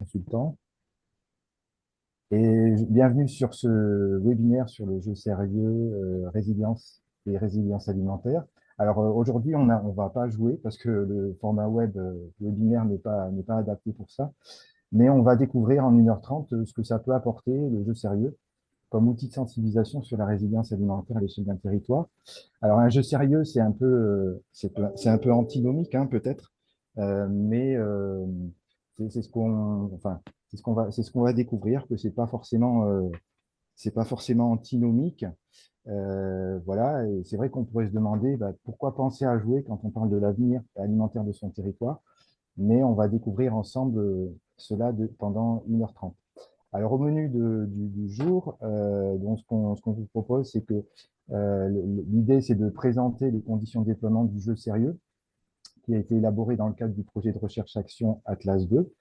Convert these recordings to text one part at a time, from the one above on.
consultant. Et bienvenue sur ce webinaire sur le jeu sérieux, résilience et résilience alimentaire. Alors aujourd'hui, on va pas jouer parce que le format web webinaire n'est pas adapté pour ça. Mais on va découvrir en 1h30 ce que ça peut apporter, le jeu sérieux, comme outil de sensibilisation sur la résilience alimentaire à l'échelle d'un territoire. Alors un jeu sérieux, c'est un peu antinomique, hein, peut-être, mais c'est ce qu'on, enfin, c'est ce qu'on va découvrir, que c'est pas forcément antinomique. Voilà, et c'est vrai qu'on pourrait se demander bah, pourquoi penser à jouer quand on parle de l'avenir alimentaire de son territoire, mais on va découvrir ensemble cela pendant 1h30. Alors, au menu du jour, donc ce qu'on vous propose, c'est que l'idée, c'est de présenter les conditions de déploiement du jeu sérieux, qui a été élaboré dans le cadre du projet de recherche-action Atlas 2.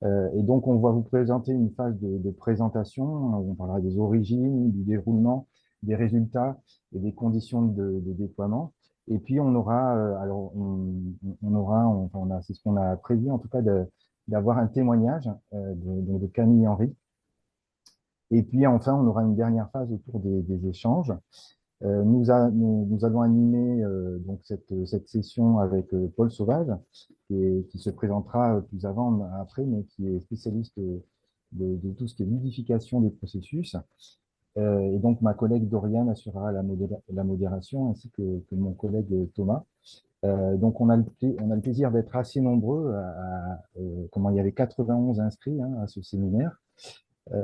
Et donc, on va vous présenter une phase de présentation, où on parlera des origines, du déroulement, des résultats et des conditions de déploiement. Et puis, on aura, on aura, enfin, c'est ce qu'on a prévu, en tout cas, d'avoir un témoignage de Camille Henry. Et puis enfin, on aura une dernière phase autour des échanges. Nous allons animer donc cette session avec Paul Sauvage, qui se présentera plus après, mais qui est spécialiste de tout ce qui est ludification des processus. Et donc, ma collègue Doriane assurera la modération, ainsi que mon collègue Thomas. Donc, on a le plaisir d'être assez nombreux. Comment il y avait 91 inscrits hein, à ce séminaire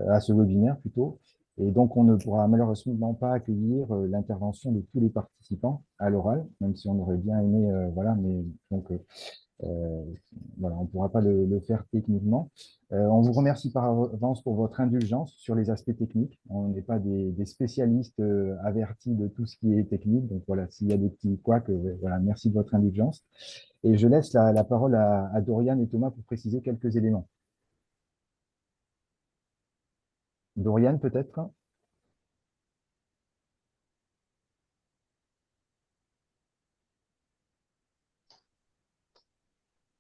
à ce webinaire plutôt. Et donc, on ne pourra malheureusement pas accueillir l'intervention de tous les participants à l'oral, même si on aurait bien aimé, voilà, mais donc, voilà, on ne pourra pas le faire techniquement. On vous remercie par avance pour votre indulgence sur les aspects techniques. On n'est pas des spécialistes avertis de tout ce qui est technique. Donc voilà, s'il y a des petits couacs, voilà, merci de votre indulgence. Et je laisse la parole à Dorian et Thomas pour préciser quelques éléments. Dorian, peut-être?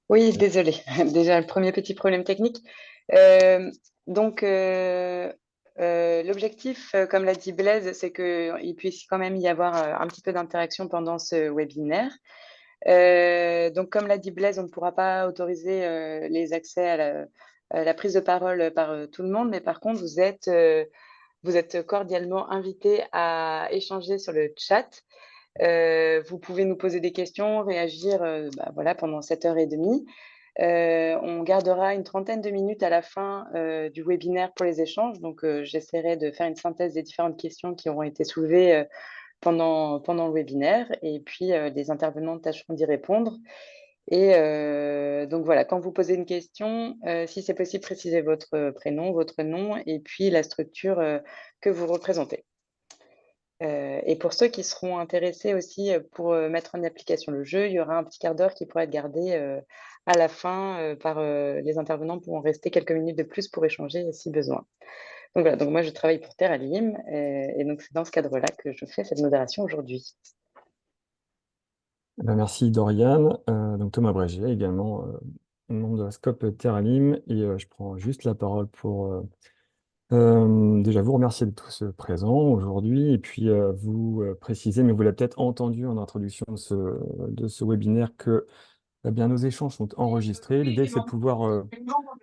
Oui, désolé. Déjà, le premier petit problème technique. Euh, donc, l'objectif, comme l'a dit Blaise, c'est qu'il puisse quand même y avoir un petit peu d'interaction pendant ce webinaire. Donc, comme l'a dit Blaise, on ne pourra pas autoriser les accès à la prise de parole par tout le monde, mais par contre, vous êtes cordialement invités à échanger sur le chat. Vous pouvez nous poser des questions, réagir voilà, pendant 7h30. On gardera une trentaine de minutes à la fin du webinaire pour les échanges. Donc, j'essaierai de faire une synthèse des différentes questions qui auront été soulevées pendant le webinaire. Et puis, les intervenants tâcheront d'y répondre. Et donc, voilà, quand vous posez une question, si c'est possible, précisez votre prénom, votre nom et puis la structure que vous représentez. Et pour ceux qui seront intéressés aussi pour mettre en application le jeu, il y aura un petit quart d'heure qui pourra être gardé à la fin par les intervenants pourront rester quelques minutes de plus pour échanger si besoin. Donc voilà, donc moi je travaille pour Teralim et donc c'est dans ce cadre-là que je fais cette modération aujourd'hui. Merci Doriane. Donc Thomas Brégé également, membre de la SCOP Teralim. Et je prends juste la parole pour déjà vous remercier de tous présents aujourd'hui et puis vous préciser, mais vous l'avez peut-être entendu en introduction de ce webinaire, que eh bien, nos échanges sont enregistrés. L'idée, c'est de pouvoir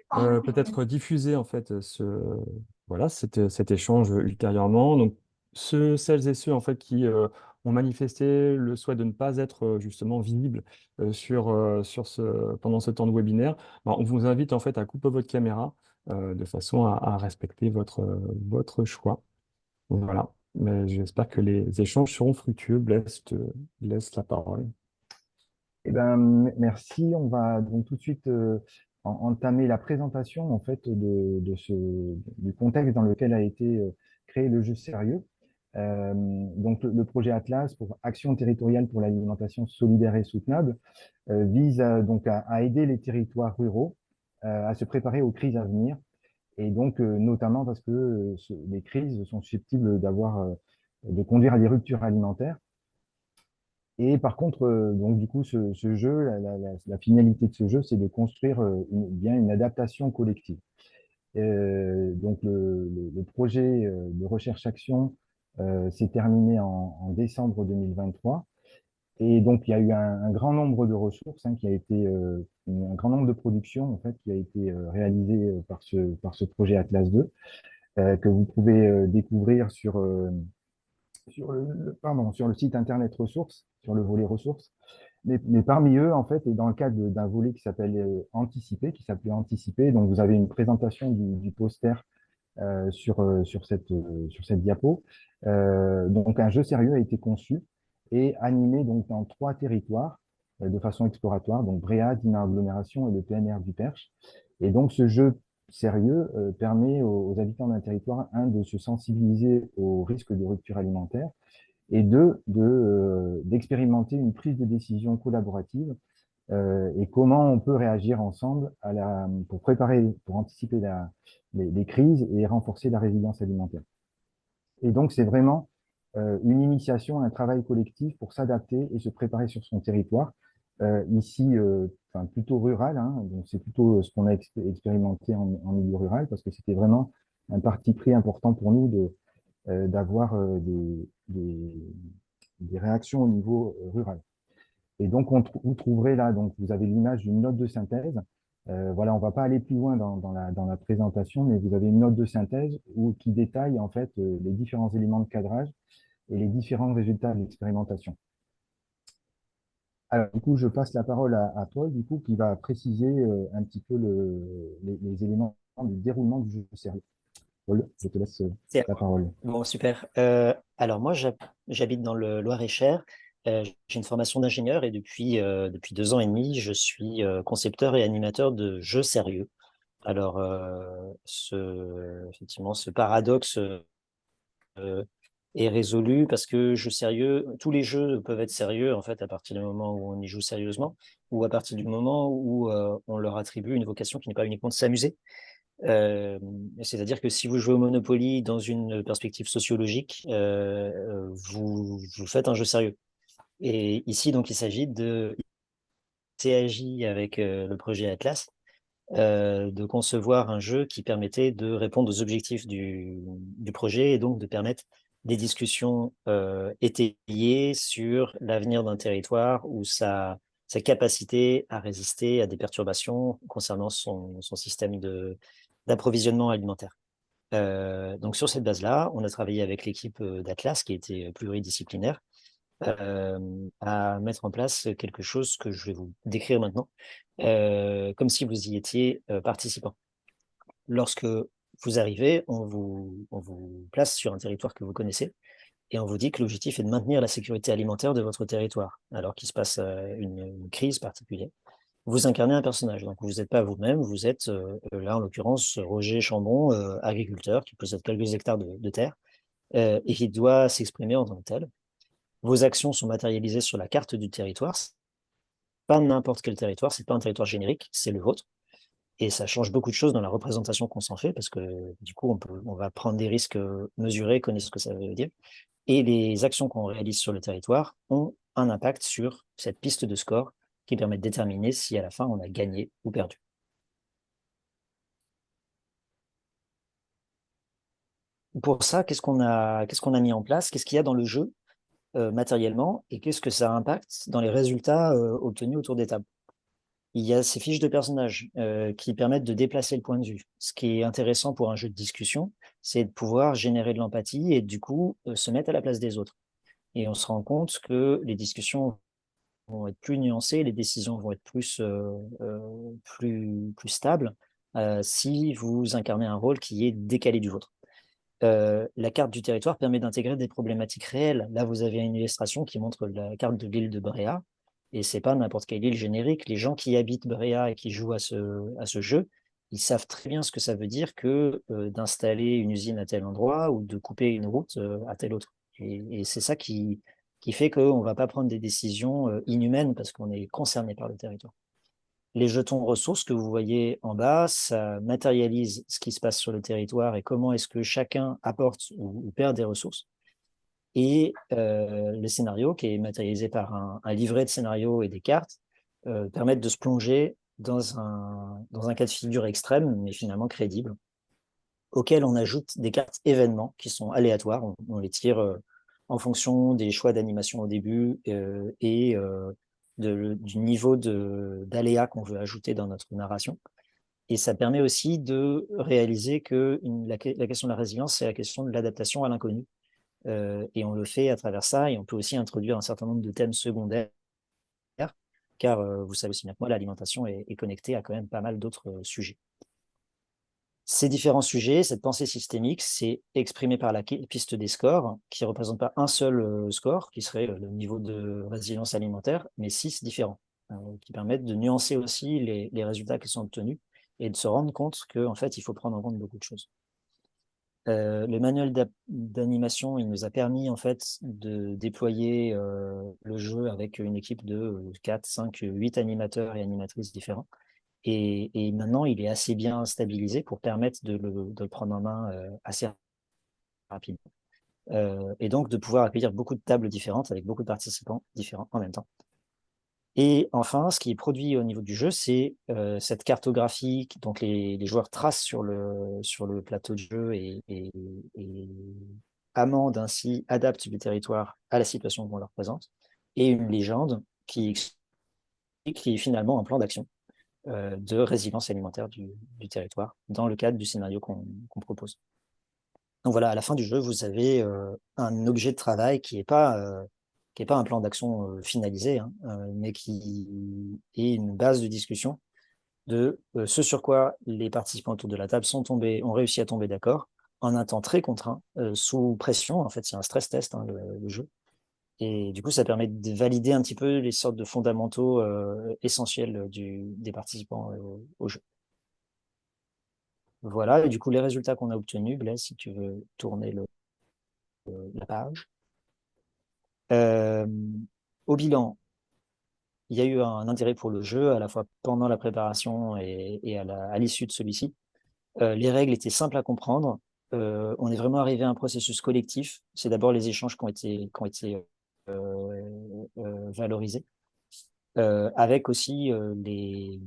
peut-être diffuser en fait voilà, cet échange ultérieurement. Donc, celles et ceux en fait qui ont manifesté le souhait de ne pas être justement visibles pendant ce temps de webinaire, ben, on vous invite en fait à couper votre caméra de façon à respecter votre choix. Donc, voilà. Mais j'espère que les échanges seront fructueux. Blaise, je te laisse la parole. Eh ben, merci. On va donc tout de suite entamer la présentation en fait du contexte dans lequel a été créé le jeu sérieux. Donc le projet Atlas pour Action territoriale pour l'alimentation solidaire et soutenable vise donc à aider les territoires ruraux à se préparer aux crises à venir et donc notamment parce que les crises sont susceptibles de conduire à des ruptures alimentaires. Et par contre, donc du coup, ce jeu, la finalité de ce jeu, c'est de construire bien une adaptation collective. Donc le projet de recherche-action s'est terminé en décembre 2023. Et donc, il y a eu un grand nombre de ressources qui a été, un grand nombre de productions en fait, qui a été réalisé par ce projet Atlas 2, que vous pouvez découvrir pardon, sur le site internet ressources, sur le volet ressources. Mais parmi eux, en fait, et dans le cadre d'un volet qui s'appelle Anticiper, qui s'appelait Anticiper, donc vous avez une présentation du poster sur cette diapo. Donc, un jeu sérieux a été conçu et animé donc, dans 3 territoires de façon exploratoire, donc Bréa, Dinard Agglomération et le PNR du Perche. Et donc, ce jeu sérieux permet aux habitants d'un territoire, un, de se sensibiliser aux risques de rupture alimentaire, et deux, d'expérimenter une prise de décision collaborative et comment on peut réagir ensemble pour préparer, pour anticiper les crises et renforcer la résilience alimentaire. Et donc, c'est vraiment une initiation, un travail collectif pour s'adapter et se préparer sur son territoire. Ici, enfin, plutôt rural, donc c'est plutôt ce qu'on a expérimenté en milieu rural, parce que c'était vraiment un parti pris important pour nous d'avoir des réactions au niveau rural. Et donc, vous trouverez là, donc vous avez l'image d'une note de synthèse. Voilà, on va pas aller plus loin dans la présentation, mais vous avez une note de synthèse qui détaille en fait les différents éléments de cadrage et les différents résultats de l'expérimentation. Alors, du coup, je passe la parole à Paul, du coup, qui va préciser un petit peu les éléments du déroulement du jeu sérieux. Paul, je te laisse C'est- la parole. Bon, super. Alors moi, j'habite dans le Loir-et-Cher. J'ai une formation d'ingénieur et depuis 2 ans et demi, je suis concepteur et animateur de jeux sérieux. Alors, effectivement, ce paradoxe est résolu parce que jeux sérieux, tous les jeux peuvent être sérieux en fait à partir du moment où on y joue sérieusement ou à partir du moment où on leur attribue une vocation qui n'est pas uniquement de s'amuser. C'est-à-dire que si vous jouez au Monopoly dans une perspective sociologique, vous faites un jeu sérieux. Et ici, donc, il s'agit de TAJ avec le projet Atlas, de concevoir un jeu qui permettait de répondre aux objectifs du projet et donc de permettre des discussions étayées sur l'avenir d'un territoire ou sa capacité à résister à des perturbations concernant son système d'approvisionnement alimentaire. Donc sur cette base-là, on a travaillé avec l'équipe d'Atlas qui était pluridisciplinaire à mettre en place quelque chose que je vais vous décrire maintenant, comme si vous y étiez participant. Lorsque vous arrivez, on vous place sur un territoire que vous connaissez et on vous dit que l'objectif est de maintenir la sécurité alimentaire de votre territoire, alors qu'il se passe une crise particulière. Vous incarnez un personnage, donc vous n'êtes pas vous-même, vous êtes là en l'occurrence Roger Chambon, agriculteur qui possède quelques hectares de terre et qui doit s'exprimer en tant que tel. Vos actions sont matérialisées sur la carte du territoire. Pas n'importe quel territoire, c'est pas un territoire générique, c'est le vôtre. Et ça change beaucoup de choses dans la représentation qu'on s'en fait, parce que du coup, on va prendre des risques mesurés, connaître ce que ça veut dire. Et les actions qu'on réalise sur le territoire ont un impact sur cette piste de score qui permet de déterminer si à la fin on a gagné ou perdu. Pour ça, qu'est-ce qu'on a mis en place? Qu'est-ce qu'il y a dans le jeu matériellement et qu'est-ce que ça impacte dans les résultats obtenus autour des tables? Il y a ces fiches de personnages qui permettent de déplacer le point de vue. Ce qui est intéressant pour un jeu de discussion, c'est de pouvoir générer de l'empathie et du coup se mettre à la place des autres. Et on se rend compte que les discussions vont être plus nuancées, les décisions vont être plus stables si vous incarnez un rôle qui est décalé du vôtre. La carte du territoire permet d'intégrer des problématiques réelles. Là, vous avez une illustration qui montre la carte de l'île de Bréa, et c'est pas n'importe quelle île générique. Les gens qui habitent Bréa et qui jouent à ce jeu, ils savent très bien ce que ça veut dire que d'installer une usine à tel endroit ou de couper une route à tel autre. Et c'est ça qui fait qu'on ne va pas prendre des décisions inhumaines parce qu'on est concerné par le territoire. Les jetons ressources que vous voyez en bas, ça matérialise ce qui se passe sur le territoire et comment est-ce que chacun apporte ou perd des ressources. Et le scénario, qui est matérialisé par un livret de scénario et des cartes, permettent de se plonger dans un cas de figure extrême, mais finalement crédible, auquel on ajoute des cartes événements qui sont aléatoires. On les tire en fonction des choix d'animation au début et du niveau d'aléa qu'on veut ajouter dans notre narration. Et ça permet aussi de réaliser que la question de la résilience, c'est la question de l'adaptation à l'inconnu. Et on le fait à travers ça, et on peut aussi introduire un certain nombre de thèmes secondaires, car vous savez aussi bien que moi, l'alimentation est connectée à quand même pas mal d'autres sujets. Ces différents sujets, cette pensée systémique, c'est exprimé par la piste des scores, qui ne représente pas un seul score, qui serait le niveau de résilience alimentaire, mais 6 différents, qui permettent de nuancer aussi les résultats qui sont obtenus et de se rendre compte qu'en fait, il faut prendre en compte beaucoup de choses. Le manuel d'animation, il nous a permis en fait de déployer le jeu avec une équipe de 4, 5, 8 animateurs et animatrices différents. Et maintenant, il est assez bien stabilisé pour permettre de le prendre en main assez rapidement. Et donc, de pouvoir accueillir beaucoup de tables différentes avec beaucoup de participants différents en même temps. Et enfin, ce qui est produit au niveau du jeu, c'est cette cartographie dont les joueurs tracent sur le plateau de jeu et amendent ainsi, adaptent le territoire à la situation qu'on leur présente, et une légende qui est finalement un plan d'action de résilience alimentaire du territoire dans le cadre du scénario qu'on propose. Donc voilà, à la fin du jeu, vous avez un objet de travail qui n'est pas un plan d'action finalisé, hein, mais qui est une base de discussion de ce sur quoi les participants autour de la table ont réussi à tomber d'accord en un temps très contraint, sous pression. En fait, c'est un stress test, hein, le jeu. Et du coup, ça permet de valider un petit peu les sortes de fondamentaux essentiels des participants au jeu. Voilà, et du coup, les résultats qu'on a obtenus, Blaise, si tu veux tourner la page. Au bilan, il y a eu un intérêt pour le jeu, à la fois pendant la préparation et à l'issue de celui-ci. Les règles étaient simples à comprendre. On est vraiment arrivé à un processus collectif. C'est d'abord les échanges qui ont été valorisés, avec aussi les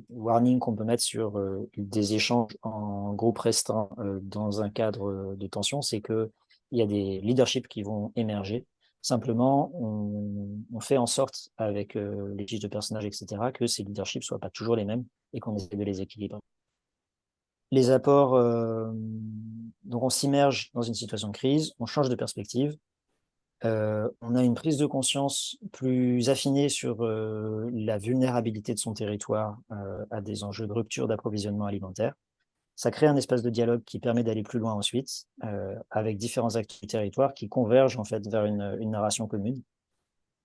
warnings qu'on peut mettre sur des échanges en groupe restreint dans un cadre de tension, c'est qu'il y a des leaderships qui vont émerger. Simplement, on fait en sorte, avec les fiches de personnages, etc., que ces leaderships ne soient pas toujours les mêmes et qu'on essaie de les équilibrer. Les apports, donc on s'immerge dans une situation de crise, on change de perspective, on a une prise de conscience plus affinée sur la vulnérabilité de son territoire à des enjeux de rupture d'approvisionnement alimentaire. Ça crée un espace de dialogue qui permet d'aller plus loin ensuite, avec différents acteurs du territoire qui convergent en fait vers une narration commune.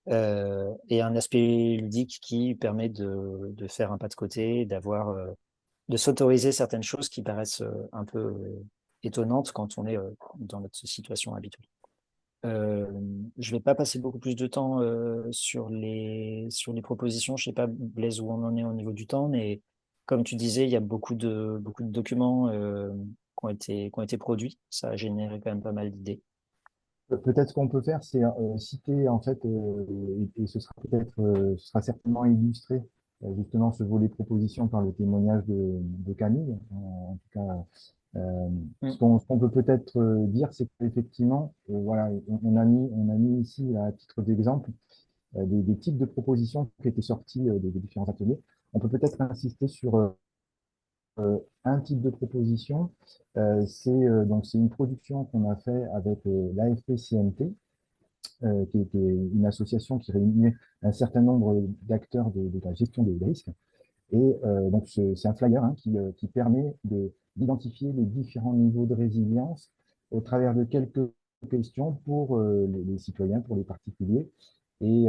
Et un aspect ludique qui permet de faire un pas de côté, de s'autoriser certaines choses qui paraissent un peu étonnantes quand on est dans notre situation habituelle. Je ne vais pas passer beaucoup plus de temps sur les propositions. Je ne sais pas, Blaise, où on en est au niveau du temps, mais comme tu disais, il y a beaucoup de documents qui ont été produits. Ça a généré quand même pas mal d'idées. Peut-être ce qu'on peut faire, c'est citer en fait, et ce sera ce sera certainement illustré justement ce volet proposition par le témoignage de Camille. En tout cas, ce qu'on peut peut-être dire, c'est qu'effectivement, voilà, on a mis ici à titre d'exemple des types de propositions qui étaient sorties des différents ateliers. On peut peut-être insister sur un type de proposition. C'est une production qu'on a fait avec l'AFP-CMT, qui est une association qui réunit un certain nombre d'acteurs de la gestion des risques. Et donc, c'est un flyer qui permet d'identifier les différents niveaux de résilience au travers de quelques questions pour les citoyens, pour les particuliers. Et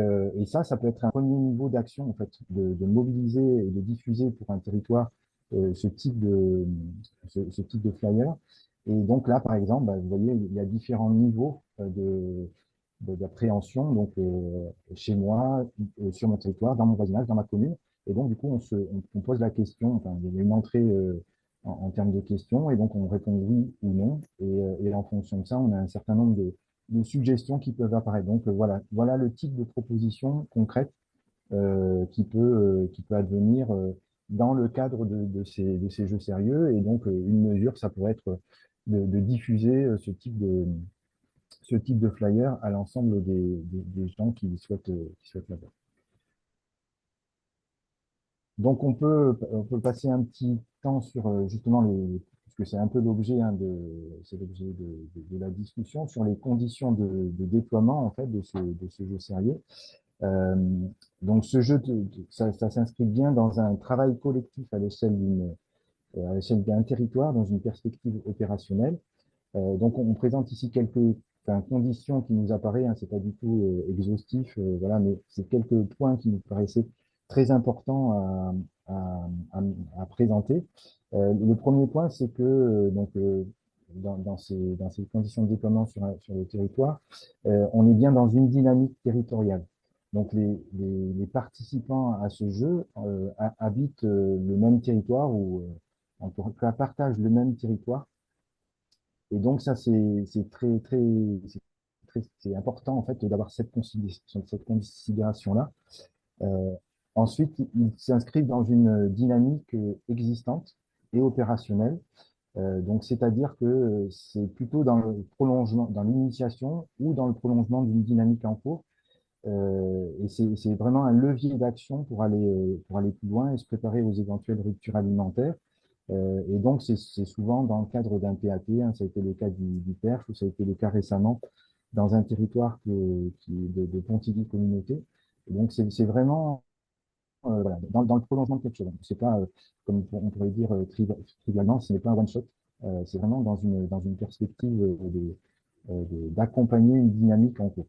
ça peut être un premier niveau d'action, en fait, de mobiliser et de diffuser pour un territoire ce type de flyer. Et donc là, par exemple, vous voyez, il y a différents niveaux d'appréhension, donc chez moi, sur mon territoire, dans mon voisinage, dans ma commune. Et donc, du coup, on pose la question, enfin, il y a une entrée en termes de questions, et donc on répond oui ou non, et en fonction de ça, on a un certain nombre de suggestions qui peuvent apparaître. Donc voilà le type de proposition concrète qui peut advenir dans le cadre de ces jeux sérieux. Et donc, une mesure, ça pourrait être de diffuser ce type de flyer à l'ensemble des gens qui souhaitent l'avoir. Donc, on peut passer un petit temps sur justement puisque c'est un peu l'objet c'est l'objet de la discussion, sur les conditions de déploiement en fait de ce jeu sérieux. Euh, donc ce jeu, ça s'inscrit bien dans un travail collectif à l'échelle d'un territoire, dans une perspective opérationnelle. Donc on présente ici quelques conditions qui nous apparaissent, hein, c'est pas du tout exhaustif, voilà, mais c'est quelques points qui nous paraissaient très importants à, à, à présenter. Le premier point, c'est que dans ces conditions de déploiement sur le territoire, on est bien dans une dynamique territoriale. Donc les participants à ce jeu habitent le même territoire ou en tout cas partagent le même territoire. Et donc ça c'est c'est important en fait d'avoir cette considération-là. Euh, Ensuite, ils s'inscrivent dans une dynamique existante et opérationnelle. Donc, c'est-à-dire que c'est plutôt dans le prolongement, dans l'initiation ou dans le prolongement d'une dynamique en cours. Et c'est vraiment un levier d'action pour aller plus loin et se préparer aux éventuelles ruptures alimentaires. Et donc, c'est souvent dans le cadre d'un PAT, hein, ça a été le cas du Perche, ou ça a été le cas récemment dans un territoire de Pontivy Communauté. Et donc, c'est vraiment voilà, dans le prolongement de quelque chose. C'est pas, comme on pourrait dire trivialement, ce n'est pas un one-shot. C'est vraiment dans une perspective d'accompagner une dynamique en cours.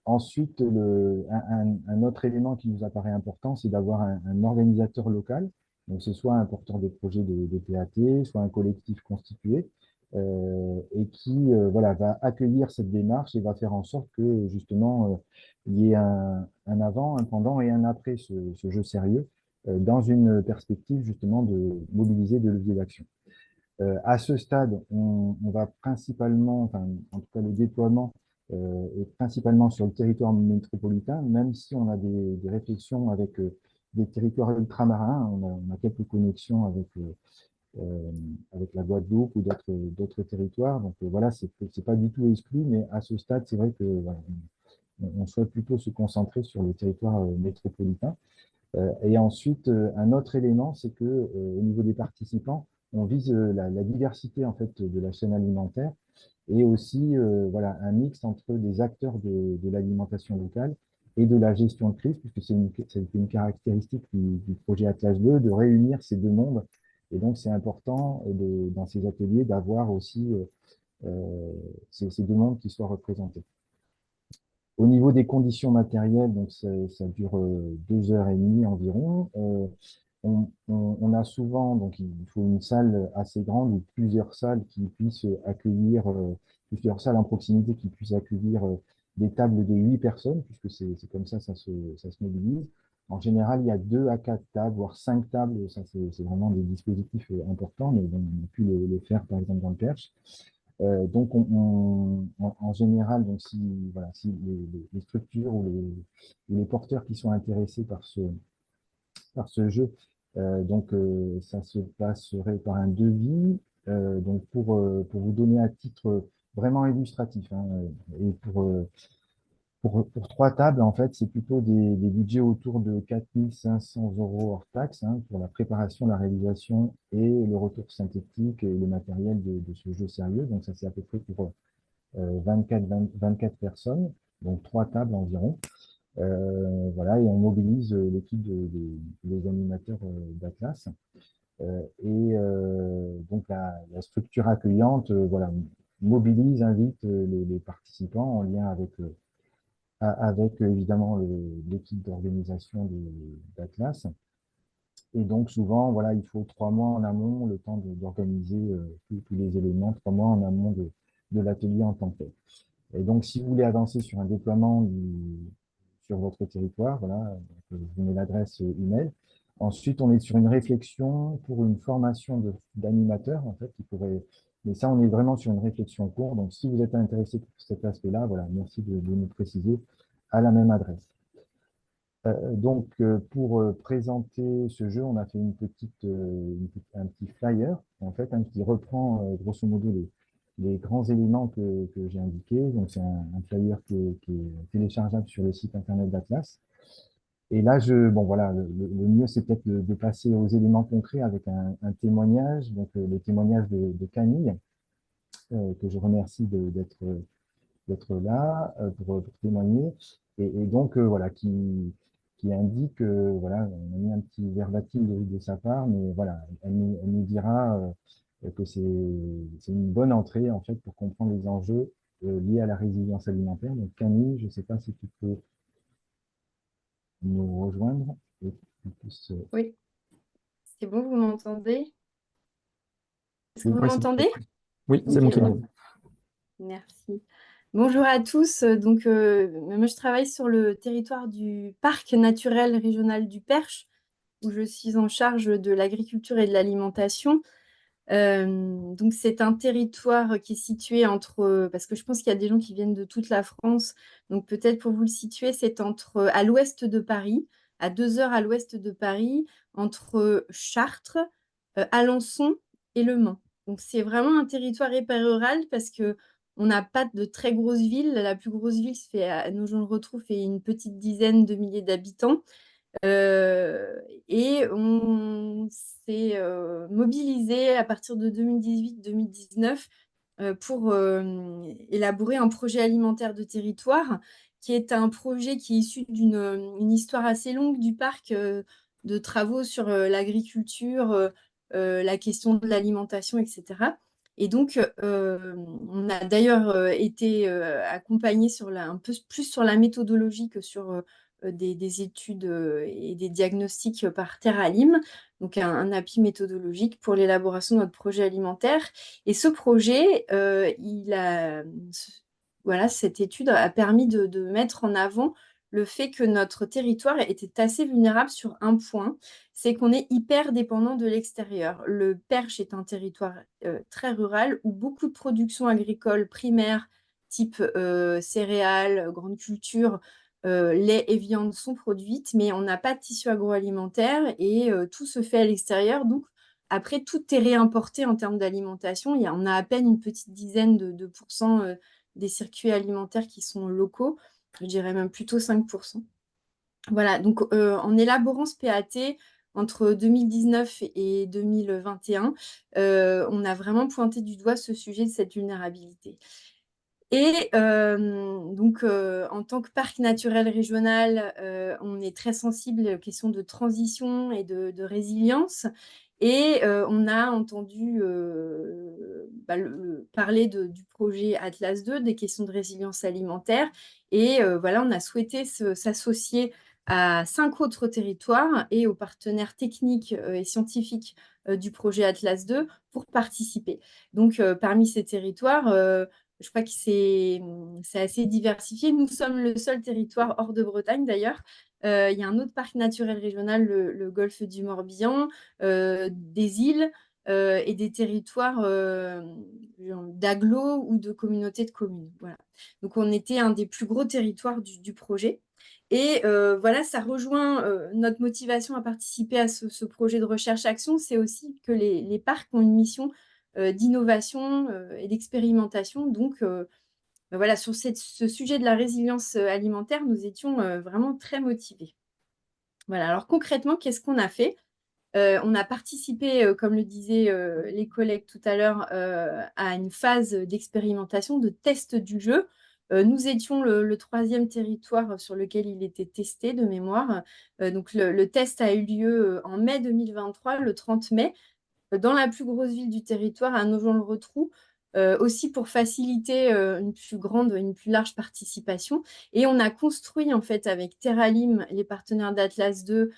Ensuite, un autre élément qui nous apparaît important, c'est d'avoir un organisateur local. Donc, c'est soit un porteur de projet de PAT, soit un collectif constitué, et qui voilà, va accueillir cette démarche et va faire en sorte que justement il y ait un avant, un pendant et un après ce jeu sérieux, dans une perspective justement de mobiliser de leviers d'action. À ce stade, on va principalement, enfin, en tout cas le déploiement est principalement sur le territoire métropolitain, même si on a des réflexions avec des territoires ultramarins. On a quelques connexions avec la Guadeloupe ou d'autres territoires. Donc voilà, c'est pas du tout exclu, mais à ce stade, c'est vrai que voilà, on souhaite plutôt se concentrer sur le territoire métropolitain. Et ensuite, un autre élément, c'est que au niveau des participants, on vise la diversité en fait de la chaîne alimentaire et aussi voilà un mix entre des acteurs de l'alimentation locale et de la gestion de crise, puisque c'est une caractéristique du projet Atlas Bleu de réunir ces deux mondes. Et donc, c'est important dans ces ateliers d'avoir aussi ces deux mondes qui soient représentés. Au niveau des conditions matérielles, donc ça dure 2 heures et demie environ. On a souvent, donc il faut une salle assez grande ou plusieurs salles qui puissent accueillir, plusieurs salles en proximité qui puissent accueillir des tables de 8 personnes, puisque c'est comme ça se mobilise. En général, il y a 2 à 4 tables, voire 5 tables. Ça, c'est vraiment des dispositifs importants, mais bon, on a pu le faire par exemple dans le Perche. Donc, en général, donc voilà, si les structures ou les porteurs qui sont intéressés par ce jeu, ça se passerait par un devis. Donc, pour vous donner un titre vraiment illustratif, hein, et pour 3 tables, en fait, c'est plutôt des budgets autour de 4 500 euros hors taxe, hein, pour la préparation, la réalisation et le retour synthétique et le matériel de ce jeu sérieux. Donc, ça, c'est à peu près pour 24 personnes, donc 3 tables environ. Voilà, et on mobilise l'équipe des animateurs d'Atlas. Donc, la structure accueillante, voilà, mobilise, invite les participants en lien avec évidemment l'équipe d'organisation d'Atlas. Et donc souvent, voilà, il faut 3 mois en amont, le temps d'organiser tous les éléments, 3 mois en amont de l'atelier en tant que tel. Et donc, si vous voulez avancer sur un déploiement sur votre territoire, voilà, vous donnez l'adresse email. Ensuite, on est sur une réflexion pour une formation d'animateur, en fait, qui pourrait. Mais ça, on est vraiment sur une réflexion courte. Donc, si vous êtes intéressé pour cet aspect-là, voilà, merci de nous préciser à la même adresse. Pour présenter ce jeu, on a fait un petit flyer, en fait, hein, qui reprend grosso modo les grands éléments que j'ai indiqués. Donc, c'est un flyer qui est téléchargeable sur le site internet d'Atlas. Et là, bon, voilà, le mieux, c'est peut-être de passer aux éléments concrets avec un témoignage. Donc, le témoignage de Camille, que je remercie d'être là pour témoigner. Et donc, voilà, qui indique, voilà, on a mis un petit verbatim de sa part, mais voilà, elle nous dira que c'est une bonne entrée, en fait, pour comprendre les enjeux liés à la résilience alimentaire. Donc, Camille, je ne sais pas si tu peux nous rejoindre et que tu puisses. Oui, c'est bon, vous m'entendez? Est-ce que Oui, vous Oui, c'est m'entendez? oui, c'est Ok, bon qui bon, merci. Bonjour à tous. Donc, moi, je travaille sur le territoire du parc naturel régional du Perche, où je suis en charge de l'agriculture et de l'alimentation. Donc, c'est un territoire qui est situé entre, parce que je pense qu'il y a des gens qui viennent de toute la France, donc peut-être pour vous le situer, c'est à l'ouest de Paris, à 2 heures à l'ouest de Paris, entre Chartres, Alençon et Le Mans. Donc, c'est vraiment un territoire hyper rural parce que on n'a pas de très grosses villes. La plus grosse ville à Nogent-le-Rotrou fait une petite dizaine de milliers d'habitants. Et on s'est mobilisé à partir de 2018-2019 pour élaborer un projet alimentaire de territoire qui est un projet qui est issu d'une histoire assez longue du parc, de travaux sur l'agriculture, la question de l'alimentation, etc. Et donc, on a d'ailleurs été accompagné un peu plus sur la méthodologie que sur des études et des diagnostics par Teralim, donc un appui méthodologique pour l'élaboration de notre projet alimentaire. Et ce projet, voilà, cette étude a permis de mettre en avant le fait que notre territoire était assez vulnérable sur un point, c'est qu'on est hyper dépendant de l'extérieur. Le Perche est un territoire très rural où beaucoup de production agricole primaire, type céréales, grandes cultures, lait et viande sont produites, mais on n'a pas de tissu agroalimentaire et tout se fait à l'extérieur. Donc, après, tout est réimporté en termes d'alimentation. On a à peine une petite dizaine de pourcents des circuits alimentaires qui sont locaux. Je dirais même plutôt 5%. Voilà, donc en élaborant ce PAT entre 2019 et 2021, on a vraiment pointé du doigt ce sujet de cette vulnérabilité. Et donc, en tant que parc naturel régional, on est très sensible aux questions de transition et de résilience. Et on a entendu parler du projet Atlas 2, des questions de résilience alimentaire. Et voilà, on a souhaité s'associer à 5 autres territoires et aux partenaires techniques et scientifiques du projet Atlas 2 pour participer. Donc, parmi ces territoires, je crois que c'est assez diversifié. Nous sommes le seul territoire hors de Bretagne, d'ailleurs. Il y a un autre parc naturel régional, le golfe du Morbihan, des îles et des territoires d'agglos ou de communautés de communes. Voilà. Donc, on était un des plus gros territoires du projet. Et voilà, ça rejoint notre motivation à participer à ce projet de recherche-action. C'est aussi que les parcs ont une mission d'innovation et d'expérimentation. Donc, voilà, sur ce sujet de la résilience alimentaire, nous étions vraiment très motivés. Voilà, alors concrètement, qu'est-ce qu'on a fait? On a participé, comme le disaient les collègues tout à l'heure, à une phase d'expérimentation, de test du jeu. Nous étions le troisième territoire sur lequel il était testé de mémoire. Donc, le test a eu lieu en mai 2023, le 30 mai, dans la plus grosse ville du territoire, à Nogent-le-Rotrou, aussi pour faciliter une plus large participation. Et on a construit, en fait, avec Teralim, les partenaires d'Atlas 2,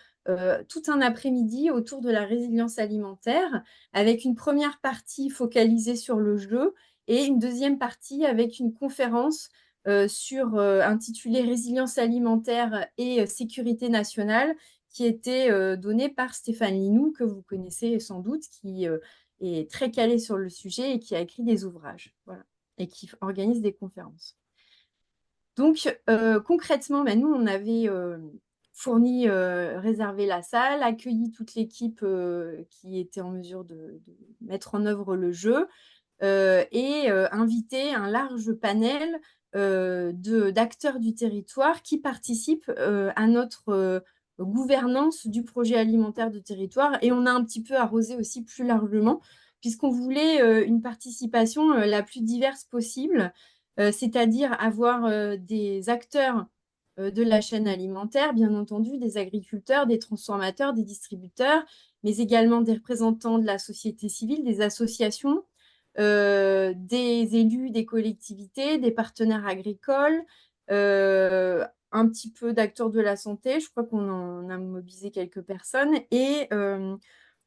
tout un après-midi autour de la résilience alimentaire, avec une première partie focalisée sur le jeu et une deuxième partie avec une conférence intitulée Résilience alimentaire et sécurité nationale, qui était donné par Stéphane Linou, que vous connaissez sans doute, qui est très calé sur le sujet et qui a écrit des ouvrages, voilà, et qui organise des conférences. Donc, concrètement, nous, on avait fourni, réservé la salle, accueilli toute l'équipe qui était en mesure de mettre en œuvre le jeu et invité un large panel d'acteurs du territoire qui participent à notre gouvernance du projet alimentaire de territoire. Et on a un petit peu arrosé aussi plus largement, puisqu'on voulait une participation la plus diverse possible, c'est-à-dire avoir des acteurs de la chaîne alimentaire, bien entendu, des agriculteurs, des transformateurs, des distributeurs, mais également des représentants de la société civile, des associations, des élus, des collectivités, des partenaires agricoles, un petit peu d'acteurs de la santé. Je crois qu'on en a mobilisé quelques personnes. Et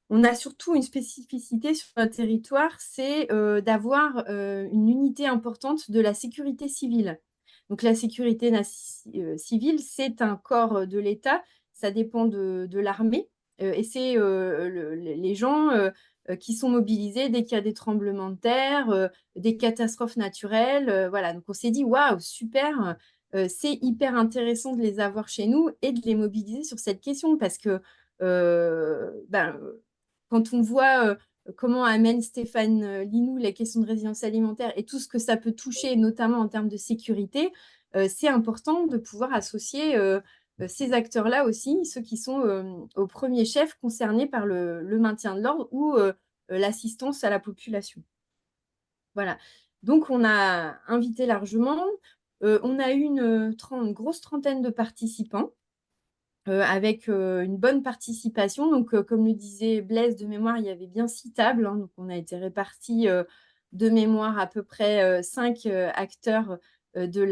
on a surtout une spécificité sur notre territoire, c'est d'avoir une unité importante de la sécurité civile. Donc la sécurité civile, c'est un corps de l'État, ça dépend de l'armée, et c'est les gens qui sont mobilisés dès qu'il y a des tremblements de terre, des catastrophes naturelles. Voilà, donc on s'est dit, waouh, super, c'est hyper intéressant de les avoir chez nous et de les mobiliser sur cette question parce que quand on voit comment amène Stéphane Linou les questions de résilience alimentaire et tout ce que ça peut toucher, notamment en termes de sécurité, c'est important de pouvoir associer ces acteurs-là aussi, ceux qui sont au premier chef concernés par le maintien de l'ordre ou l'assistance à la population. Voilà. Donc, on a invité largement. On a eu une grosse trentaine de participants. Avec une bonne participation. Donc, comme le disait Blaise, de mémoire, il y avait bien 6 tables. Donc, on a été répartis de mémoire à peu près 5 acteurs de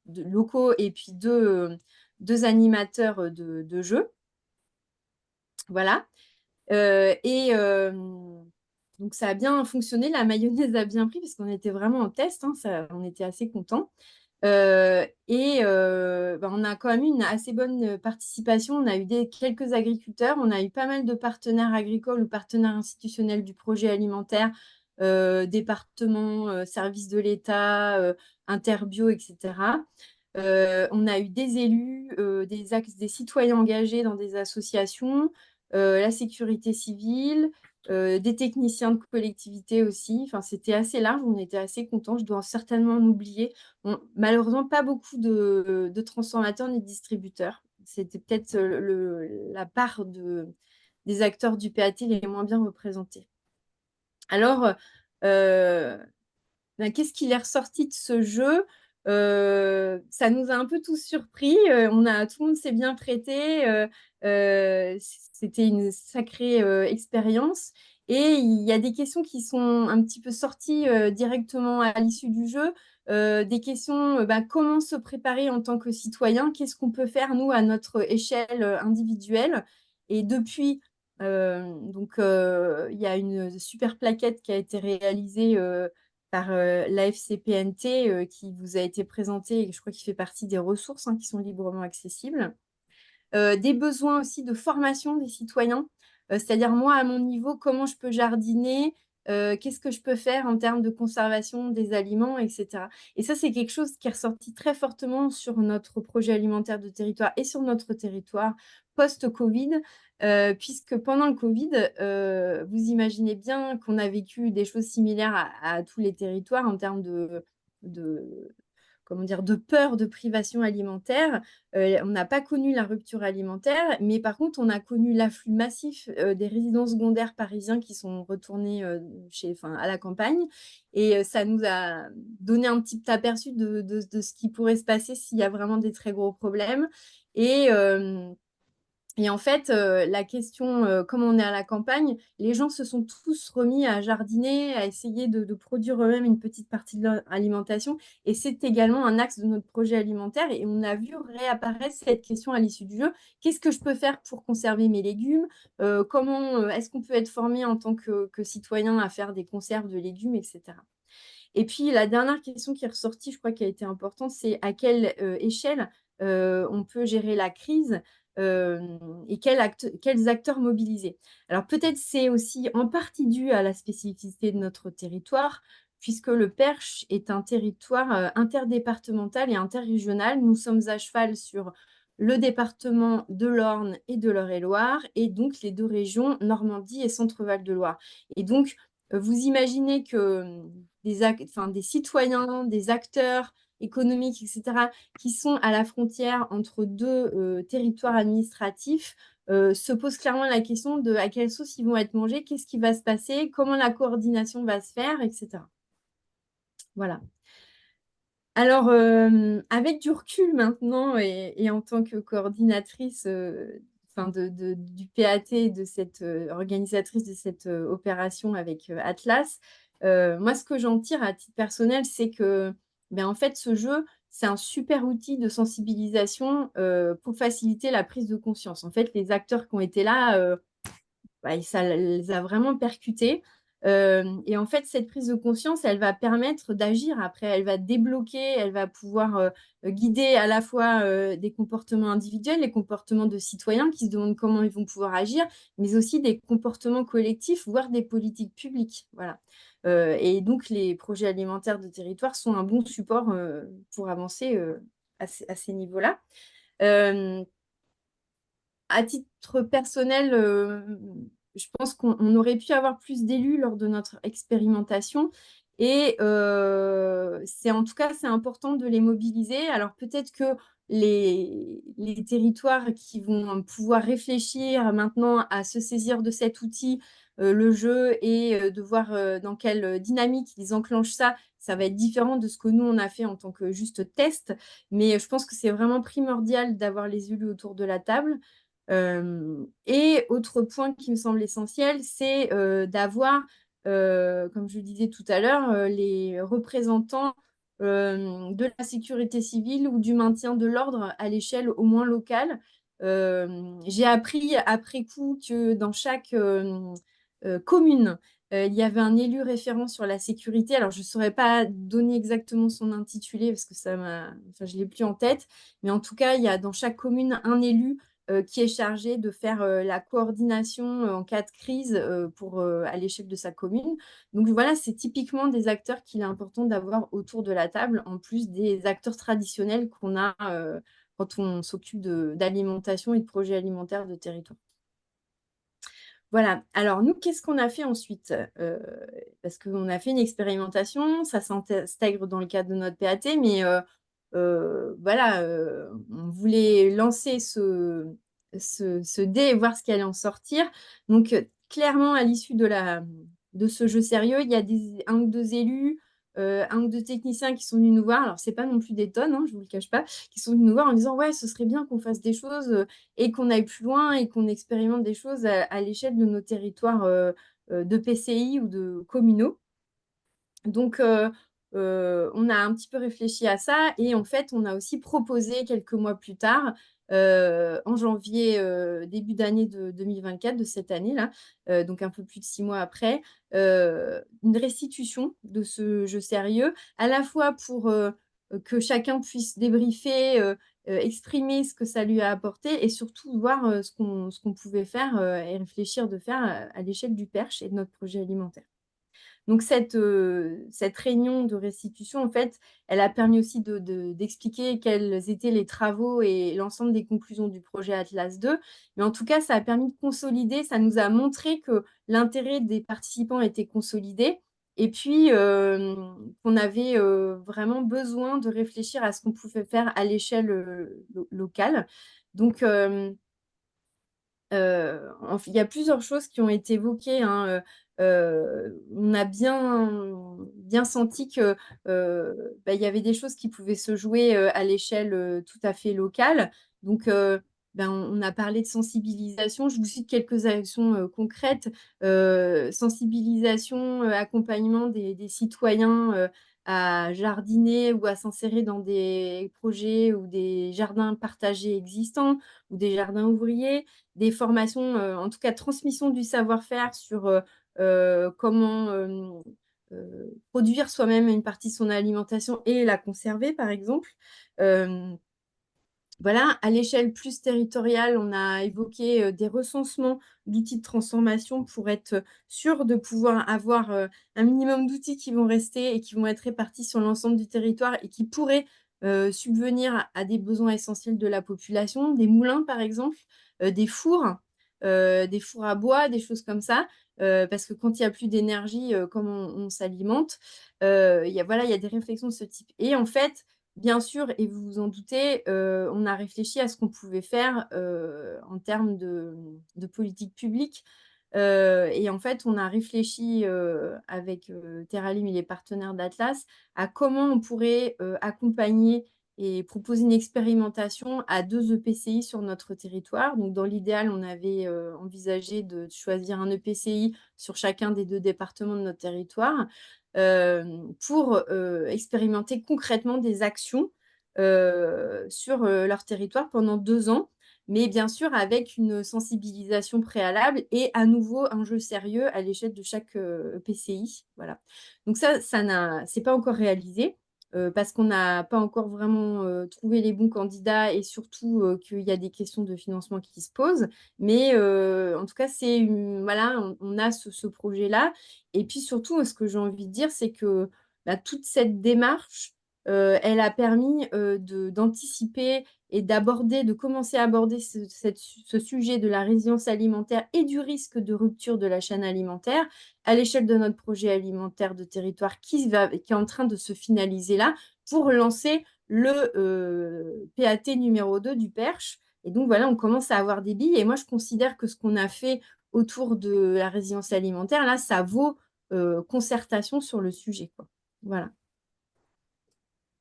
locaux et puis deux animateurs de jeux. Voilà. Donc, ça a bien fonctionné. La mayonnaise a bien pris parce qu'on était vraiment en test. On était assez contents. On a quand même eu une assez bonne participation. On a eu quelques agriculteurs, on a eu pas mal de partenaires agricoles ou partenaires institutionnels du projet alimentaire, départements, services de l'État, Interbio, etc. On a eu des élus, des citoyens engagés dans des associations, la sécurité civile, des techniciens de collectivité aussi. Enfin, c'était assez large, on était assez contents. Je dois certainement en oublier. Malheureusement, pas beaucoup de transformateurs ni de distributeurs. C'était peut-être la part des acteurs du PAT les moins bien représentés. Alors, qu'est-ce qu'il est ressorti de ce jeu? Ça nous a un peu tous surpris. Tout le monde s'est bien prêté. C'était une sacrée expérience. Et il y a des questions qui sont un petit peu sorties directement à l'issue du jeu. Des questions, comment se préparer en tant que citoyen? Qu'est-ce qu'on peut faire, nous, à notre échelle individuelle? Et depuis, il y a une super plaquette qui a été réalisée par l'AFCPNT qui vous a été présentée et je crois qu'il fait partie des ressources qui sont librement accessibles. Des besoins aussi de formation des citoyens, c'est-à-dire moi, à mon niveau, comment je peux jardiner, qu'est-ce que je peux faire en termes de conservation des aliments, etc. Et ça, c'est quelque chose qui est ressorti très fortement sur notre projet alimentaire de territoire et sur notre territoire post-Covid, puisque pendant le Covid, vous imaginez bien qu'on a vécu des choses similaires à tous les territoires en termes de peur de privation alimentaire. On n'a pas connu la rupture alimentaire, mais par contre, on a connu l'afflux massif des résidents secondaires parisiens qui sont retournés à la campagne. Et ça nous a donné un petit aperçu de ce qui pourrait se passer s'il y a vraiment des très gros problèmes. Et en fait, la question, comme on est à la campagne, les gens se sont tous remis à jardiner, à essayer de produire eux-mêmes une petite partie de leur alimentation. Et c'est également un axe de notre projet alimentaire. Et on a vu réapparaître cette question à l'issue du jeu. Qu'est-ce que je peux faire pour conserver mes légumes? Comment est-ce qu'on peut être formé en tant que citoyen à faire des conserves de légumes, etc. Et puis, la dernière question qui est ressortie, je crois qui a été importante, c'est à quelle échelle on peut gérer la crise et quels acteurs mobiliser. Alors, peut-être c'est aussi en partie dû à la spécificité de notre territoire, puisque le Perche est un territoire interdépartemental et interrégional. Nous sommes à cheval sur le département de l'Orne et de l'Eure-et-Loir, et donc les 2 régions, Normandie et Centre-Val de Loire. Et donc, vous imaginez que des citoyens, des acteurs économiques, etc., qui sont à la frontière entre 2 territoires administratifs, se posent clairement la question de à quelle sauce ils vont être mangés, qu'est-ce qui va se passer, comment la coordination va se faire, etc. Voilà. Alors, avec du recul maintenant et en tant que coordinatrice du PAT, de cette organisatrice de cette opération avec Atlas, moi, ce que j'en tire à titre personnel, c'est que, en fait, ce jeu, c'est un super outil de sensibilisation pour faciliter la prise de conscience. En fait, les acteurs qui ont été là, ça les a vraiment percutés. Et en fait, cette prise de conscience, elle va permettre d'agir après, elle va débloquer, elle va pouvoir guider à la fois des comportements individuels, les comportements de citoyens qui se demandent comment ils vont pouvoir agir, mais aussi des comportements collectifs, voire des politiques publiques. Voilà. Et donc, les projets alimentaires de territoire sont un bon support pour avancer à ces niveaux-là. À titre personnel, je pense qu'on aurait pu avoir plus d'élus lors de notre expérimentation. Et en tout cas, c'est important de les mobiliser. Alors peut-être que les territoires qui vont pouvoir réfléchir maintenant à se saisir de cet outil, le jeu, et de voir dans quelle dynamique ils enclenchent ça, ça va être différent de ce que nous, on a fait en tant que juste test. Mais je pense que c'est vraiment primordial d'avoir les élus autour de la table. Et autre point qui me semble essentiel, c'est d'avoir, comme je le disais tout à l'heure, les représentants de la sécurité civile ou du maintien de l'ordre à l'échelle au moins locale. J'ai appris après coup que dans chaque commune, il y avait un élu référent sur la sécurité. Alors, je ne saurais pas donner exactement son intitulé parce que je ne l'ai plus en tête. Mais en tout cas, il y a dans chaque commune un élu qui est chargé de faire la coordination en cas de crise à l'échelle de sa commune. Donc voilà, c'est typiquement des acteurs qu'il est important d'avoir autour de la table, en plus des acteurs traditionnels qu'on a quand on s'occupe d'alimentation et de projets alimentaires de territoire. Voilà. Alors, nous, qu'est-ce qu'on a fait ensuite parce qu'on a fait une expérimentation, ça s'intègre dans le cadre de notre PAT, mais voilà, on voulait lancer ce dé et voir ce qui allait en sortir. Donc, clairement, à l'issue de ce jeu sérieux, il y a un ou deux élus, un ou deux techniciens qui sont venus nous voir. Alors, ce n'est pas non plus des tonnes, hein, je ne vous le cache pas, qui sont venus nous voir en disant « Ouais, ce serait bien qu'on fasse des choses et qu'on aille plus loin et qu'on expérimente des choses à l'échelle de nos territoires de PCI ou de communaux. » Donc, on a un petit peu réfléchi à ça et en fait, on a aussi proposé quelques mois plus tard, en janvier, début d'année de 2024, de cette année-là, donc un peu plus de 6 mois après, une restitution de ce jeu sérieux, à la fois pour que chacun puisse débriefer, exprimer ce que ça lui a apporté et surtout voir ce qu'on pouvait faire et réfléchir de faire à l'échelle du Perche et de notre projet alimentaire. Donc, cette réunion de restitution, en fait, elle a permis aussi d'expliquer quels étaient les travaux et l'ensemble des conclusions du projet Atlas 2. Mais en tout cas, ça a permis de consolider, ça nous a montré que l'intérêt des participants était consolidé et puis qu'on avait vraiment besoin de réfléchir à ce qu'on pouvait faire à l'échelle locale. Donc, il y a plusieurs choses qui ont été évoquées, hein. On a bien senti que il y avait des choses qui pouvaient se jouer à l'échelle tout à fait locale. Donc, on a parlé de sensibilisation. Je vous cite quelques actions concrètes. Sensibilisation, accompagnement des citoyens à jardiner ou à s'insérer dans des projets ou des jardins partagés existants ou des jardins ouvriers, des formations, en tout cas transmission du savoir-faire sur comment produire soi-même une partie de son alimentation et la conserver, par exemple. Voilà, à l'échelle plus territoriale, on a évoqué des recensements d'outils de transformation pour être sûr de pouvoir avoir un minimum d'outils qui vont rester et qui vont être répartis sur l'ensemble du territoire et qui pourraient subvenir à des besoins essentiels de la population, des moulins par exemple, des fours à bois, des choses comme ça, parce que quand il n'y a plus d'énergie, comment on s'alimente, il y a des réflexions de ce type. Et en fait, bien sûr, et vous vous en doutez, on a réfléchi à ce qu'on pouvait faire en termes de politique publique. Et en fait, on a réfléchi avec Teralim et les partenaires d'Atlas à comment on pourrait accompagner et proposer une expérimentation à 2 EPCI sur notre territoire. Donc, dans l'idéal, on avait envisagé de choisir un EPCI sur chacun des 2 départements de notre territoire pour expérimenter concrètement des actions sur leur territoire pendant 2 ans, mais bien sûr avec une sensibilisation préalable et à nouveau un jeu sérieux à l'échelle de chaque PCI. Voilà. Donc c'est pas encore réalisé. Parce qu'on n'a pas encore vraiment trouvé les bons candidats et surtout qu'il y a des questions de financement qui se posent. Mais en tout cas, voilà, on a ce projet-là. Et puis surtout, ce que j'ai envie de dire, c'est que toute cette démarche, elle a permis d'anticiper et de commencer à aborder ce sujet de la résilience alimentaire et du risque de rupture de la chaîne alimentaire à l'échelle de notre projet alimentaire de territoire qui est en train de se finaliser là pour lancer le PAT numéro 2 du Perche. Et donc voilà, on commence à avoir des billes. Et moi, je considère que ce qu'on a fait autour de la résilience alimentaire, là, ça vaut concertation sur le sujet, quoi. Voilà.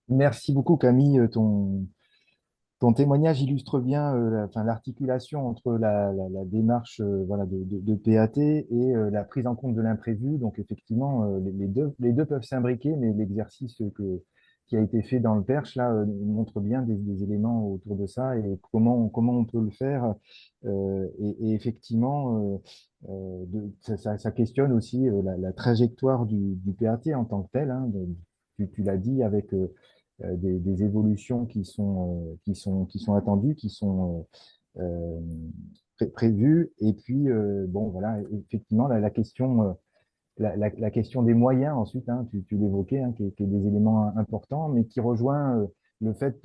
Merci beaucoup, Camille. Ton témoignage illustre bien l'articulation entre la démarche voilà, de PAT et la prise en compte de l'imprévu. Donc, effectivement, les deux peuvent s'imbriquer, mais l'exercice qui a été fait dans le Perche là, montre bien des éléments autour de ça et comment on peut le faire. Et effectivement, ça questionne aussi la trajectoire du PAT en tant que tel. Hein. Tu l'as dit avec des évolutions qui sont attendues, qui sont prévues. Et puis, bon, voilà, effectivement, la question, la question des moyens, ensuite, hein, tu l'évoquais, hein, qui est des éléments importants, mais qui rejoint le fait,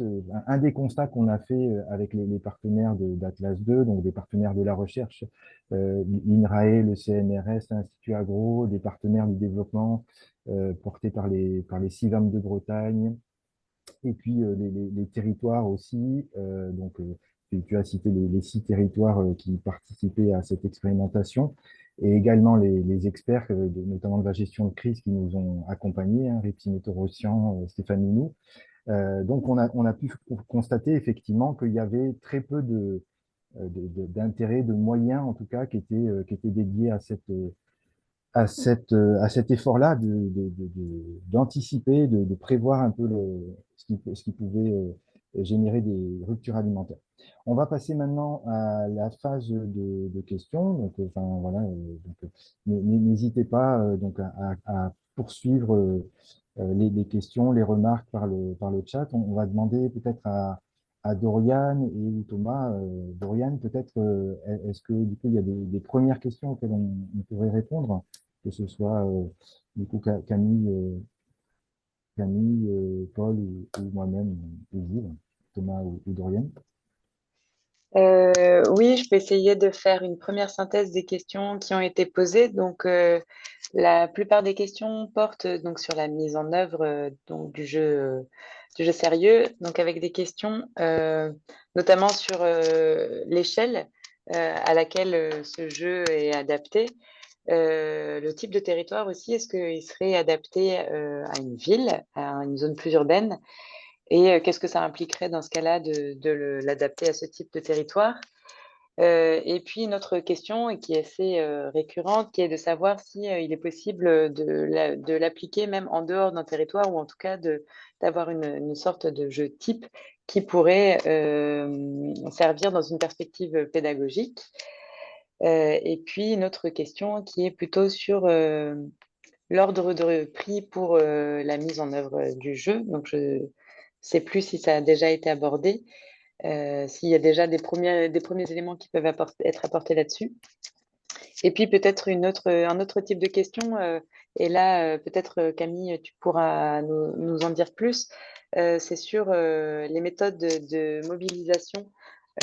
un des constats qu'on a fait avec les partenaires d'Atlas 2, donc des partenaires de la recherche, l'INRAE, le CNRS, l'Institut Agro, des partenaires du développement portés par les CIVAM de Bretagne, et puis les territoires aussi. Donc, tu as cité les 6 territoires qui participaient à cette expérimentation, et également les experts, notamment de la gestion de crise, qui nous ont accompagnés, hein, Réptine Torossian, Stéphane Nounou. Donc, on a pu constater effectivement qu'il y avait très peu d'intérêt, de moyens en tout cas, qui étaient dédiés à cet effort-là d'anticiper, de prévoir un peu ce qui pouvait générer des ruptures alimentaires. On va passer maintenant à la phase de questions. Donc, enfin, voilà, donc, n'hésitez pas donc à poursuivre les questions, les remarques par le chat. On va demander peut-être à Doriane et Thomas. Doriane, peut-être, est-ce que du coup, il y a des premières questions auxquelles on pourrait répondre, que ce soit du coup Camille, Paul ou moi-même, ou vous, Thomas ou Doriane. Oui, je peux essayer de faire une première synthèse des questions qui ont été posées. Donc, la plupart des questions portent donc sur la mise en œuvre donc du jeu sérieux, donc avec des questions notamment sur l'échelle à laquelle ce jeu est adapté. Le type de territoire aussi, est-ce qu'il serait adapté à une ville, à une zone plus urbaine? Et qu'est-ce que ça impliquerait dans ce cas-là de l'adapter à ce type de territoire? Et puis une autre question, et qui est assez récurrente, qui est de savoir si il est possible de l'appliquer même en dehors d'un territoire, ou en tout cas d'avoir une sorte de jeu type qui pourrait servir dans une perspective pédagogique. Et puis une autre question qui est plutôt sur l'ordre de prix pour la mise en œuvre du jeu. Donc, je ne sais plus si ça a déjà été abordé, s'il y a déjà des premiers éléments qui peuvent être apportés là-dessus. Et puis peut-être un autre type de question, et là, peut-être Camille, tu pourras nous en dire plus, c'est sur les méthodes de mobilisation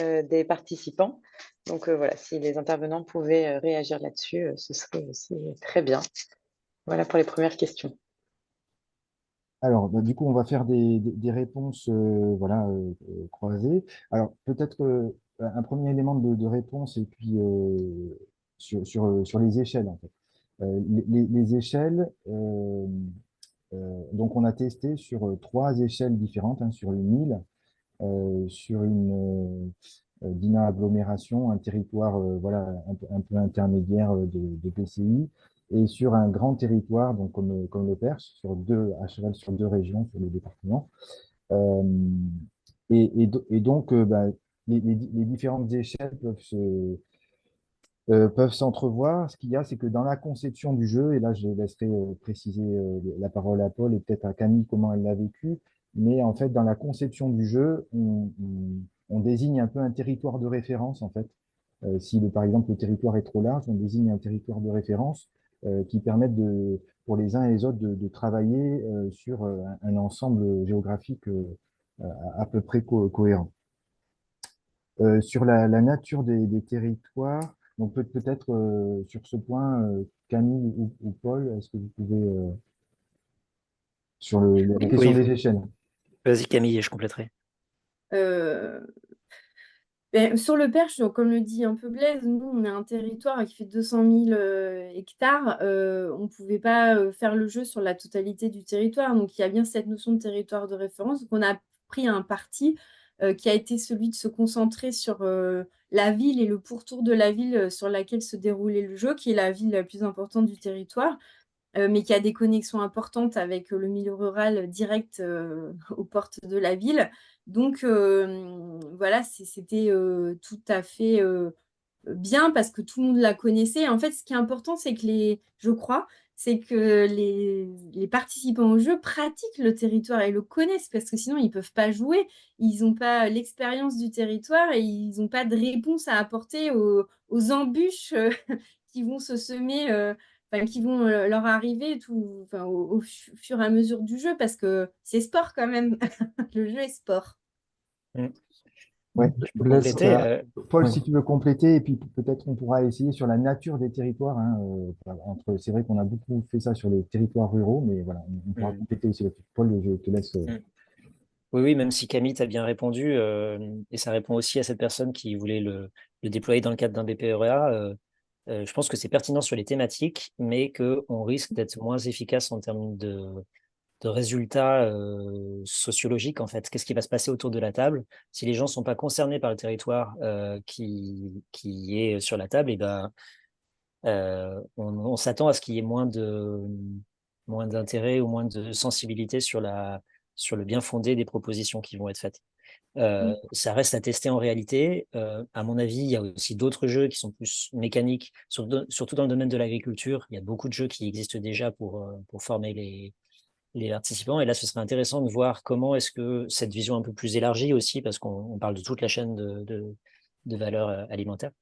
des participants. Donc voilà, si les intervenants pouvaient réagir là-dessus, ce serait aussi très bien. Voilà pour les premières questions. Alors, bah, du coup, on va faire des réponses voilà, croisées. Alors, peut-être un premier élément de réponse, et puis sur les échelles, en fait. Les échelles, donc on a testé sur 3 échelles différentes, hein, sur une île, sur une dîner agglomération, un territoire voilà, un peu intermédiaire de PCI, et sur un grand territoire, donc comme le Perche, à cheval sur 2 régions, sur le département. Euh, et donc, bah, les différentes échelles peuvent s'entrevoir. Ce qu'il y a, c'est que dans la conception du jeu, et là je laisserai préciser la parole à Paul et peut-être à Camille comment elle l'a vécu, mais en fait, dans la conception du jeu, on désigne un peu un territoire de référence, en fait. Si, par exemple, le territoire est trop large, on désigne un territoire de référence qui permette pour les uns et les autres de travailler sur un ensemble géographique à peu près cohérent. Sur la nature des territoires, donc peut-être sur ce point, Camille ou Paul, est-ce que vous pouvez, sur la question Oui, des échelles? vas-y Camille, je compléterai. Euh, sur le Perche, donc, comme le dit un peu Blaise, nous, on est un territoire qui fait 200 000 hectares. On ne pouvait pas faire le jeu sur la totalité du territoire. Donc, il y a bien cette notion de territoire de référence. Donc, on a pris un parti qui a été celui de se concentrer sur la ville et le pourtour de la ville sur laquelle se déroulait le jeu, qui est la ville la plus importante du territoire, mais qui a des connexions importantes avec le milieu rural direct aux portes de la ville. Donc, voilà, c'était tout à fait bien parce que tout le monde la connaissait. En fait, ce qui est important, c'est que je crois, c'est que les participants au jeu pratiquent le territoire et le connaissent parce que sinon, ils ne peuvent pas jouer. Ils n'ont pas l'expérience du territoire et ils n'ont pas de réponse à apporter aux embûches qui vont se semer, enfin, qui vont leur arriver enfin, au fur et à mesure du jeu parce que c'est sport quand même. Le jeu est sport. Mm. Ouais, Je peux Blaise, compléter. Paul, oui. si tu veux compléter, et puis peut-être on pourra essayer sur la nature des territoires. Hein, c'est vrai qu'on a beaucoup fait ça sur les territoires ruraux, mais voilà, on pourra Mm. compléter aussi là-dessus. Paul, je te laisse. Mm. Oui, oui, même si Camille t'a bien répondu, et ça répond aussi à cette personne qui voulait le déployer dans le cadre d'un BPREA, je pense que c'est pertinent sur les thématiques, mais qu'on risque d'être moins efficace en termes de résultats sociologiques, en fait. Qu'est-ce qui va se passer autour de la table? Si les gens ne sont pas concernés par le territoire qui est sur la table, et ben, on s'attend à ce qu'il y ait moins d'intérêt ou moins de sensibilité sur le bien fondé des propositions qui vont être faites. Ça reste à tester en réalité. À mon avis, il y a aussi d'autres jeux qui sont plus mécaniques, surtout dans le domaine de l'agriculture. Il y a beaucoup de jeux qui existent déjà pour former les participants. Et là, ce serait intéressant de voir comment est-ce que cette vision un peu plus élargie aussi, parce qu'on parle de toute la chaîne de valeur alimentaire.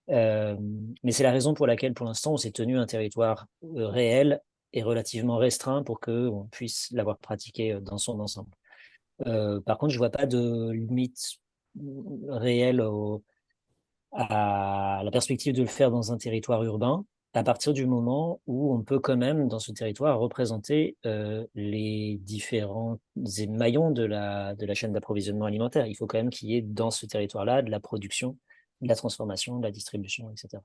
Mais c'est la raison pour laquelle, pour l'instant, on s'est tenu un territoire réel et relativement restreint pour qu'on puisse l'avoir pratiqué dans son ensemble. Par contre, je vois pas de limite réelle à la perspective de le faire dans un territoire urbain, à partir du moment où on peut quand même, dans ce territoire, représenter les différents maillons de la chaîne d'approvisionnement alimentaire. Il faut quand même qu'il y ait dans ce territoire-là de la production, de la transformation, de la distribution, etc.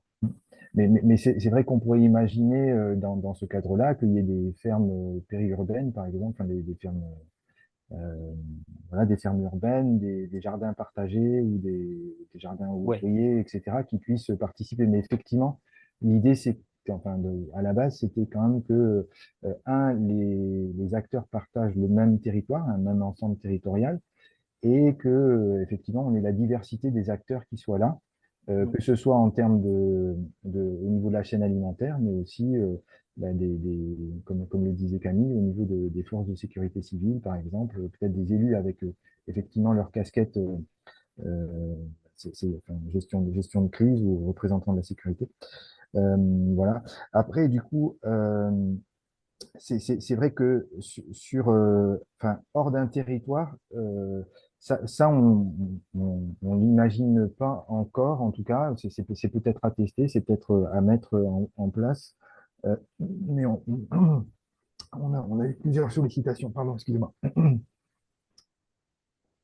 Mais c'est vrai qu'on pourrait imaginer dans ce cadre-là qu'il y ait des fermes périurbaines, par exemple, enfin, des fermes euh, voilà, des fermes urbaines, des jardins partagés ou des jardins Ouais. ouvriers, etc., qui puissent participer. Mais effectivement, l'idée, enfin, à la base, c'était quand même que, les acteurs partagent le même territoire, un même ensemble territorial, et que, effectivement, on ait la diversité des acteurs qui soient là, que ce soit en termes au niveau de la chaîne alimentaire, mais aussi comme le disait Camille, au niveau des forces de sécurité civile, par exemple, peut-être des élus avec effectivement leur casquette enfin, gestion de crise ou représentant de la sécurité. Voilà. Après, du coup, c'est vrai que enfin, hors d'un territoire, ça on l'imagine pas encore, en tout cas, c'est peut-être à tester, c'est peut-être à mettre en place, mais on a eu plusieurs sollicitations, pardon, excusez-moi.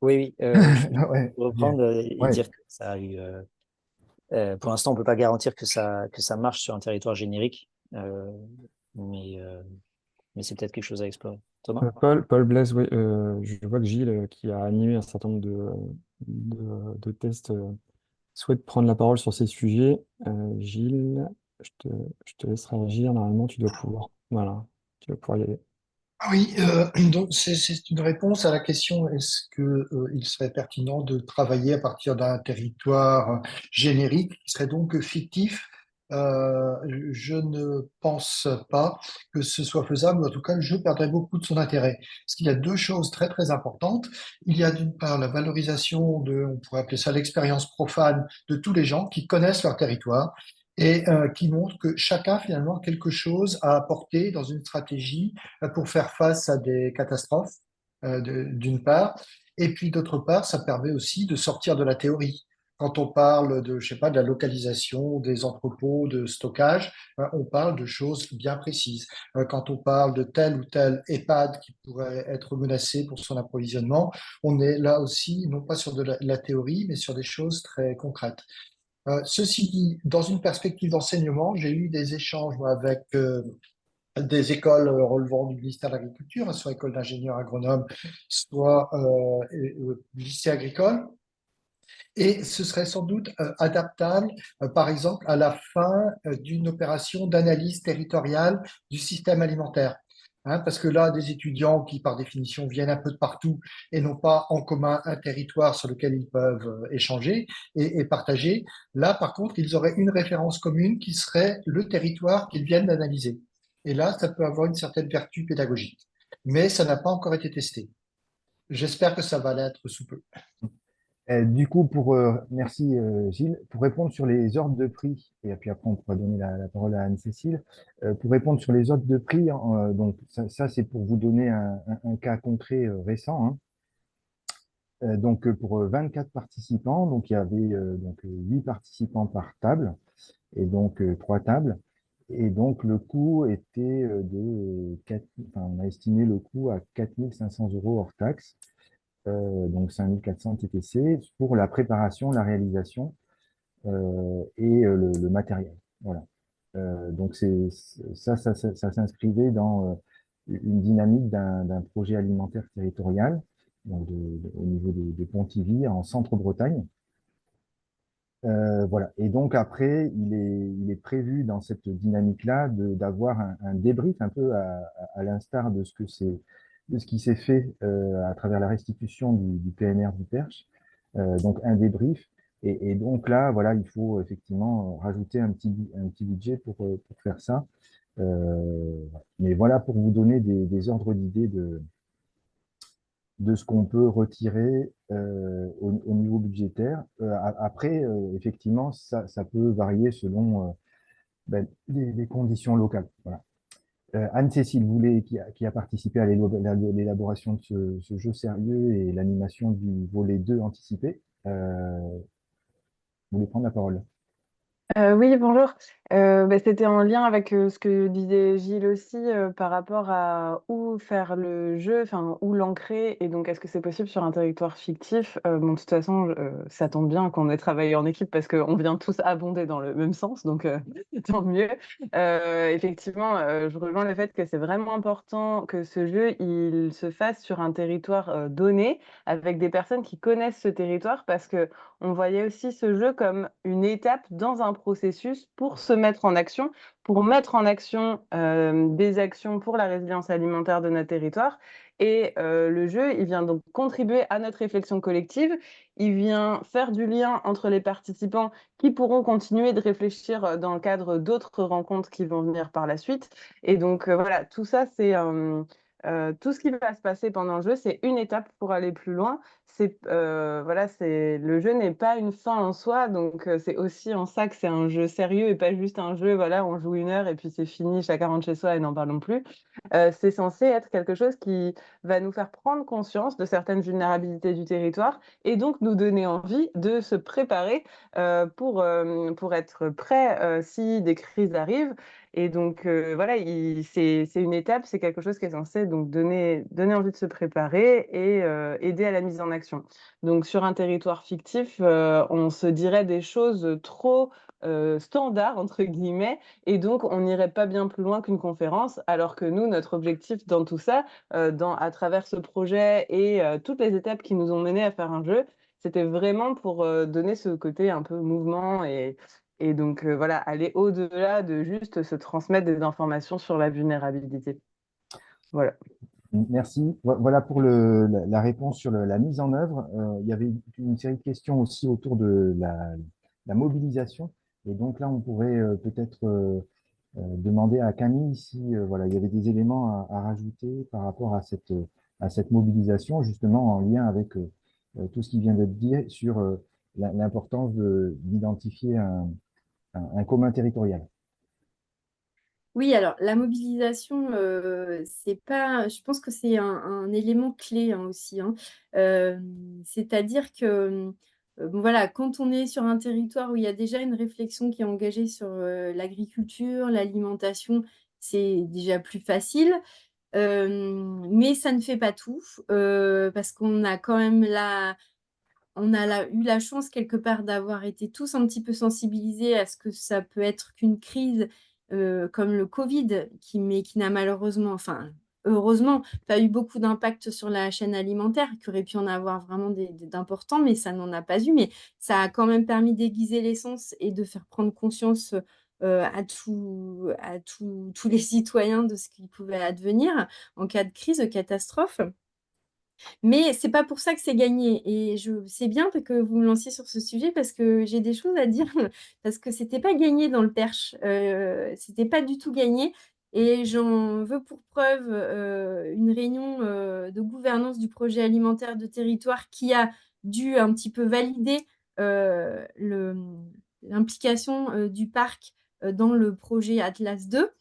Oui, je peux Ouais, reprendre et ouais. dire que ça a eu. Pour l'instant, on peut pas garantir que ça marche sur un territoire générique, mais, euh, mais c'est peut-être quelque chose à explorer. Thomas? Paul Blaise, oui, je vois que Gilles, qui a animé un certain nombre de tests, souhaite prendre la parole sur ces sujets. Gilles, je te, je te laisse réagir. Normalement, tu dois pouvoir. Voilà, tu vas pouvoir y aller. Ah oui, donc c'est une réponse à la question, est-ce que il serait pertinent de travailler à partir d'un territoire générique qui serait donc fictif? Je ne pense pas que ce soit faisable, en tout cas, je perdrais beaucoup de son intérêt. Parce qu'il y a deux choses très très importantes. Il y a d'une part la valorisation on pourrait appeler ça l'expérience profane de tous les gens qui connaissent leur territoire et qui montrent que chacun finalement a quelque chose à apporter dans une stratégie pour faire face à des catastrophes, d'une part. Et puis d'autre part, ça permet aussi de sortir de la théorie. Quand on parle de, je sais pas, de la localisation des entrepôts de stockage, on parle de choses bien précises. Quand on parle de tel ou tel EHPAD qui pourrait être menacé pour son approvisionnement, on est là aussi non pas sur de la théorie, mais sur des choses très concrètes. Ceci dit, dans une perspective d'enseignement, j'ai eu des échanges moi, avec des écoles relevant du ministère de l'Agriculture, soit école d'ingénieurs agronomes, soit lycée agricole. Et ce serait sans doute adaptable, par exemple, à la fin d'une opération d'analyse territoriale du système alimentaire. Hein, parce que là, des étudiants qui, par définition, viennent un peu de partout et n'ont pas en commun un territoire sur lequel ils peuvent échanger et partager, là, par contre, ils auraient une référence commune qui serait le territoire qu'ils viennent d'analyser. Et là, ça peut avoir une certaine vertu pédagogique. Mais ça n'a pas encore été testé. J'espère que ça va l'être sous peu. Du coup, merci Gilles. Pour répondre sur les ordres de prix, et puis après on pourra donner la parole à Anne-Cécile, pour répondre sur les ordres de prix, donc ça, c'est pour vous donner un cas concret récent, hein. Donc pour 24 participants, donc il y avait donc 8 participants par table, et donc 3 tables. Et donc le coût était enfin, on a estimé le coût à 4 500 € hors taxe, donc 5 400 TTC pour la préparation, la réalisation et le matériel. Voilà. Donc ça s'inscrivait dans une dynamique d'un projet alimentaire territorial, donc au niveau de Pontivy, en Centre-Bretagne. Voilà. Et donc après, il est prévu dans cette dynamique-là d'avoir un débrief un peu à l'instar de ce qui s'est fait à travers la restitution du PNR du Perche. Donc un débrief. Et donc là, voilà, il faut effectivement rajouter un petit budget pour faire ça. Mais voilà pour vous donner des ordres d'idées de ce qu'on peut retirer au niveau budgétaire. Après, effectivement, ça peut varier selon les conditions locales. Voilà. Anne-Cécile Boulet, qui a participé à l'élaboration de ce jeu sérieux et l'animation du volet 2 anticipé, vous voulez prendre la parole? Oui, bonjour. C'était en lien avec ce que disait Gilles aussi par rapport à où faire le jeu, enfin où l'ancrer, et donc est-ce que c'est possible sur un territoire fictif? Bon, de toute façon, ça tombe bien qu'on ait travaillé en équipe parce qu'on vient tous abonder dans le même sens, donc tant mieux. Effectivement, je rejoins le fait que c'est vraiment important que ce jeu il se fasse sur un territoire donné, avec des personnes qui connaissent ce territoire, parce que on voyait aussi ce jeu comme une étape dans un processus pour se mettre en action, pour mettre en action des actions pour la résilience alimentaire de notre territoire. Et le jeu, il vient donc contribuer à notre réflexion collective. Il vient faire du lien entre les participants qui pourront continuer de réfléchir dans le cadre d'autres rencontres qui vont venir par la suite. Et donc, voilà, tout ça, c'est tout ce qui va se passer pendant le jeu, c'est une étape pour aller plus loin. Voilà, le jeu n'est pas une fin en soi, donc c'est aussi en ça que c'est un jeu sérieux et pas juste un jeu, voilà, on joue 1 heure et puis c'est fini, chacun rentre chez soi et n'en parlons plus. C'est censé être quelque chose qui va nous faire prendre conscience de certaines vulnérabilités du territoire et donc nous donner envie de se préparer pour être prêt si des crises arrivent. Et donc, voilà, c'est une étape, c'est quelque chose qui est censé donc donner envie de se préparer et aider à la mise en action. Donc, sur un territoire fictif, on se dirait des choses trop standards, entre guillemets, et donc on n'irait pas bien plus loin qu'une conférence, alors que nous, notre objectif dans tout ça, à travers ce projet et toutes les étapes qui nous ont menés à faire un jeu, c'était vraiment pour donner ce côté un peu mouvement et donc, voilà, aller au-delà de juste se transmettre des informations sur la vulnérabilité. Voilà. Merci. Voilà pour la réponse sur la mise en œuvre. Il y avait une série de questions aussi autour de la mobilisation. Et donc là, on pourrait peut-être demander à Camille si voilà, il y avait des éléments à rajouter par rapport à cette mobilisation, justement en lien avec tout ce qui vient d'être dit sur l'importance d'identifier un commun territorial. Oui, alors la mobilisation, c'est pas, je pense que c'est un élément clé aussi. C'est-à-dire que bon, voilà, quand on est sur un territoire où il y a déjà une réflexion qui est engagée sur l'agriculture, l'alimentation, c'est déjà plus facile. Mais ça ne fait pas tout, parce qu'on a quand même eu la chance quelque part d'avoir été tous un petit peu sensibilisés à ce que ça peut être qu'une crise comme le Covid, mais qui n'a malheureusement, enfin heureusement, pas eu beaucoup d'impact sur la chaîne alimentaire, qui aurait pu en avoir vraiment d'importants, mais ça n'en a pas eu. Mais ça a quand même permis d'aiguiser les sens et de faire prendre conscience à tous les citoyens de ce qui pouvait advenir en cas de crise, de catastrophe. Mais c'est pas pour ça que c'est gagné. Et c'est bien que vous me lanciez sur ce sujet parce que j'ai des choses à dire, parce que c'était pas gagné dans le Perche. C'était pas du tout gagné. Et j'en veux pour preuve une réunion de gouvernance du projet alimentaire de territoire qui a dû un petit peu valider l'implication du parc dans le projet Atlas 2,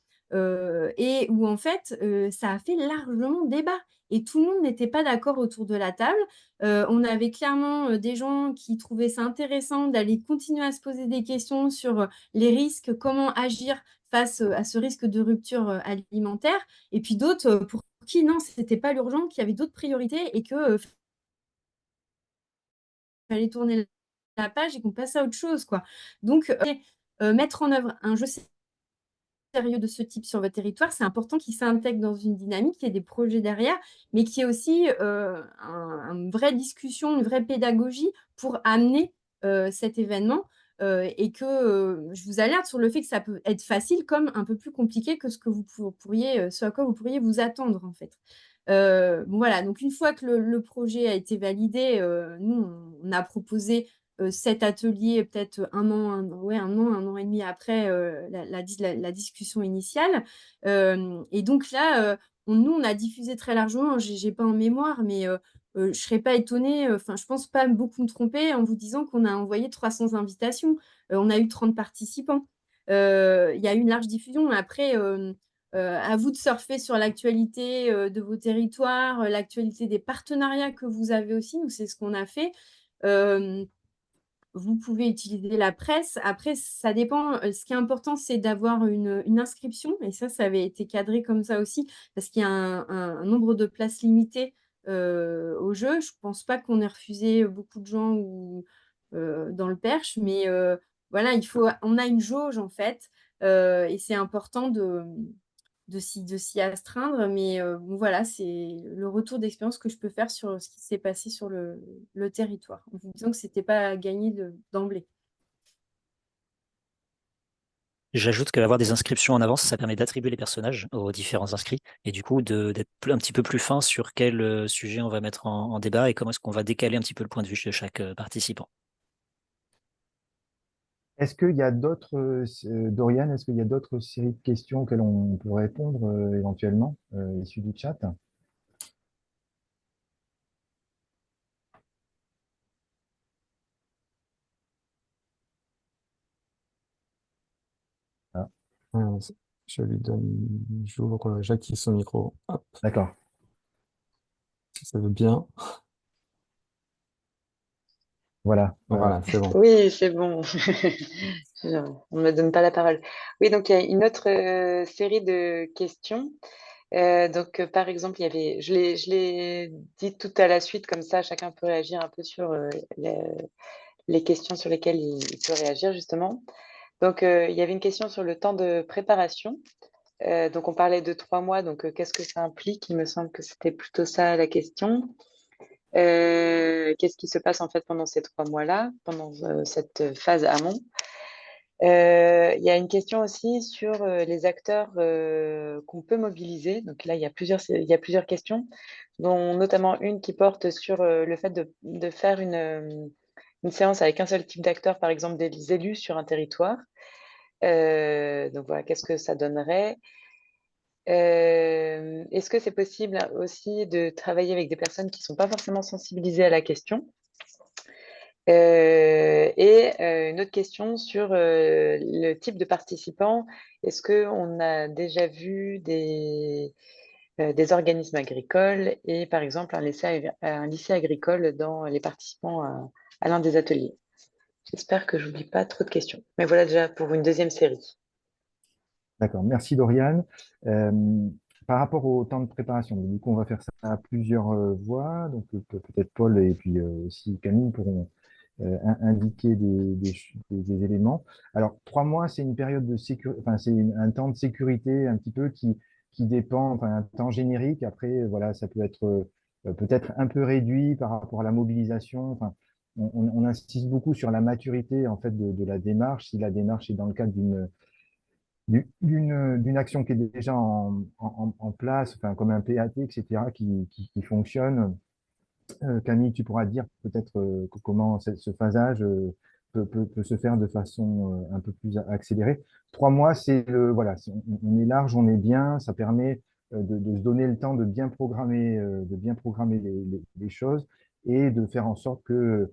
et où en fait ça a fait largement débat. Et tout le monde n'était pas d'accord autour de la table. On avait clairement des gens qui trouvaient ça intéressant d'aller continuer à se poser des questions sur les risques, comment agir face à ce risque de rupture alimentaire. Et puis d'autres pour qui, non, ce n'était pas l'urgent, qu'il y avait d'autres priorités et qu'il fallait tourner la page et qu'on passe à autre chose, quoi. Donc, mettre en œuvre un jeu sérieux de ce type sur votre territoire, c'est important qu'il s'intègre dans une dynamique, qu'il y ait des projets derrière, mais qu'il y ait aussi une vraie discussion, une vraie pédagogie pour amener cet événement, et que je vous alerte sur le fait que ça peut être facile comme un peu plus compliqué que ce à quoi vous pourriez vous attendre en fait. Bon, voilà, donc une fois que le projet a été validé, nous on a proposé cet atelier peut-être un an et demi après la discussion initiale. Et donc là, nous, on a diffusé très largement, j'ai pas en mémoire, mais je ne serais pas étonnée, enfin, je pense pas beaucoup me tromper en vous disant qu'on a envoyé 300 invitations. On a eu 30 participants. Il y a eu une large diffusion. Après, à vous de surfer sur l'actualité de vos territoires, l'actualité des partenariats que vous avez aussi. Nous, c'est ce qu'on a fait. Vous pouvez utiliser la presse. Après, ça dépend. Ce qui est important, c'est d'avoir une inscription. Et ça avait été cadré comme ça aussi, parce qu'il y a un nombre de places limitées au jeu. Je ne pense pas qu'on ait refusé beaucoup de gens dans le Perche, mais voilà, on a une jauge en fait. Et c'est important de s'y astreindre. Mais bon, voilà, c'est le retour d'expérience que je peux faire sur ce qui s'est passé sur le territoire, en vous disant que ce n'était pas gagné d'emblée. J'ajoute qu'avoir des inscriptions en avance, ça permet d'attribuer les personnages aux différents inscrits et du coup d'être un petit peu plus fin sur quel sujet on va mettre en débat et comment est-ce qu'on va décaler un petit peu le point de vue de chaque participant. Est-ce qu'il y a d'autres, Dorian, est-ce qu'il y a d'autres séries de questions auxquelles on peut répondre éventuellement, issues du chat? Ah, Euh, je lui donne, j'ouvre, j'active son micro. Hop, d'accord. si ça veut bien. Voilà. Voilà, c'est bon. Oui, c'est bon. On ne me donne pas la parole. Oui, donc il y a une autre série de questions. Donc, par exemple, il y avait, je l'ai dit tout à la suite, comme ça, chacun peut réagir un peu sur les questions sur lesquelles il peut réagir, justement. Donc, il y avait une question sur le temps de préparation. Donc, on parlait de 3 mois. Donc, qu'est-ce que ça implique? Il me semble que c'était plutôt ça la question. Qu'est-ce qui se passe en fait pendant ces 3 mois-là, pendant cette phase amont? Il y a une question aussi sur les acteurs qu'on peut mobiliser. Donc là, il y a plusieurs questions, dont notamment une qui porte sur le fait de faire une séance avec un seul type d'acteur, par exemple des élus sur un territoire. Donc voilà, qu'est-ce que ça donnerait? Est-ce que c'est possible aussi de travailler avec des personnes qui ne sont pas forcément sensibilisées à la question? Une autre question sur le type de participants. Est-ce qu'on a déjà vu des organismes agricoles et par exemple un lycée agricole dans les participants à l'un des ateliers? J'espère que je n'oublie pas trop de questions. Mais voilà déjà pour une deuxième série. D'accord, merci Dorian. Euh, Par rapport au temps de préparation, du coup, on va faire ça à plusieurs voix. Donc, peut-être Paul et puis aussi Camille pourront indiquer des éléments. Alors, 3 mois, c'est une période de sécurité, enfin, c'est un temps de sécurité un petit peu qui dépend, enfin, un temps générique. Après, voilà, ça peut être peut-être un peu réduit par rapport à la mobilisation. Enfin, on insiste beaucoup sur la maturité en fait de la démarche. Si la démarche est dans le cadre d'une action qui est déjà en place, enfin, comme un PAT, etc., qui fonctionne. Camille, tu pourras dire peut-être comment ce phasage peut se faire de façon un peu plus accélérée. 3 mois, voilà, on est large, on est bien, ça permet de se donner le temps de bien programmer les choses et de faire en sorte que,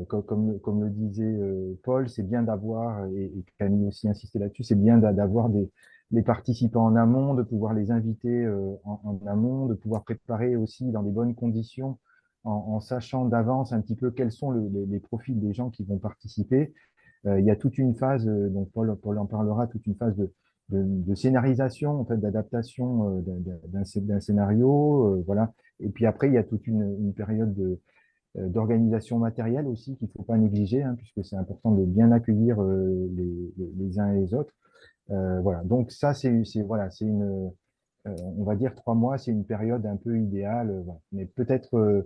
comme le disait Paul, c'est bien d'avoir, et Camille aussi insistait là-dessus, c'est bien d'avoir les participants en amont, de pouvoir les inviter en amont, de pouvoir préparer aussi dans des bonnes conditions en sachant d'avance un petit peu quels sont les profils des gens qui vont participer. Il y a toute une phase, donc Paul en parlera, toute une phase de scénarisation, en fait, d'adaptation d'un scénario, voilà. Et puis après, il y a toute une période d'organisation matérielle aussi qu'il ne faut pas négliger, hein, puisque c'est important de bien accueillir les uns et les autres. Voilà. Donc ça, voilà, on va dire 3 mois, c'est une période un peu idéale. Voilà. Mais peut-être,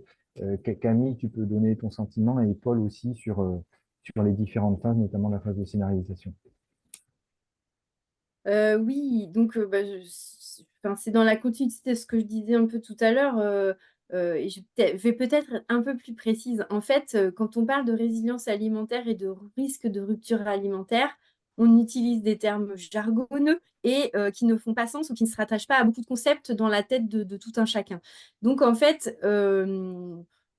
Camille, tu peux donner ton sentiment et Paul aussi sur les différentes phases, notamment la phase de scénarisation. Oui, donc enfin, c'est dans la continuité de ce que je disais un peu tout à l'heure, et vais peut-être être un peu plus précise. En fait, quand on parle de résilience alimentaire et de risque de rupture alimentaire, on utilise des termes jargonneux et qui ne font pas sens ou qui ne se rattachent pas à beaucoup de concepts dans la tête de tout un chacun. Donc, en fait,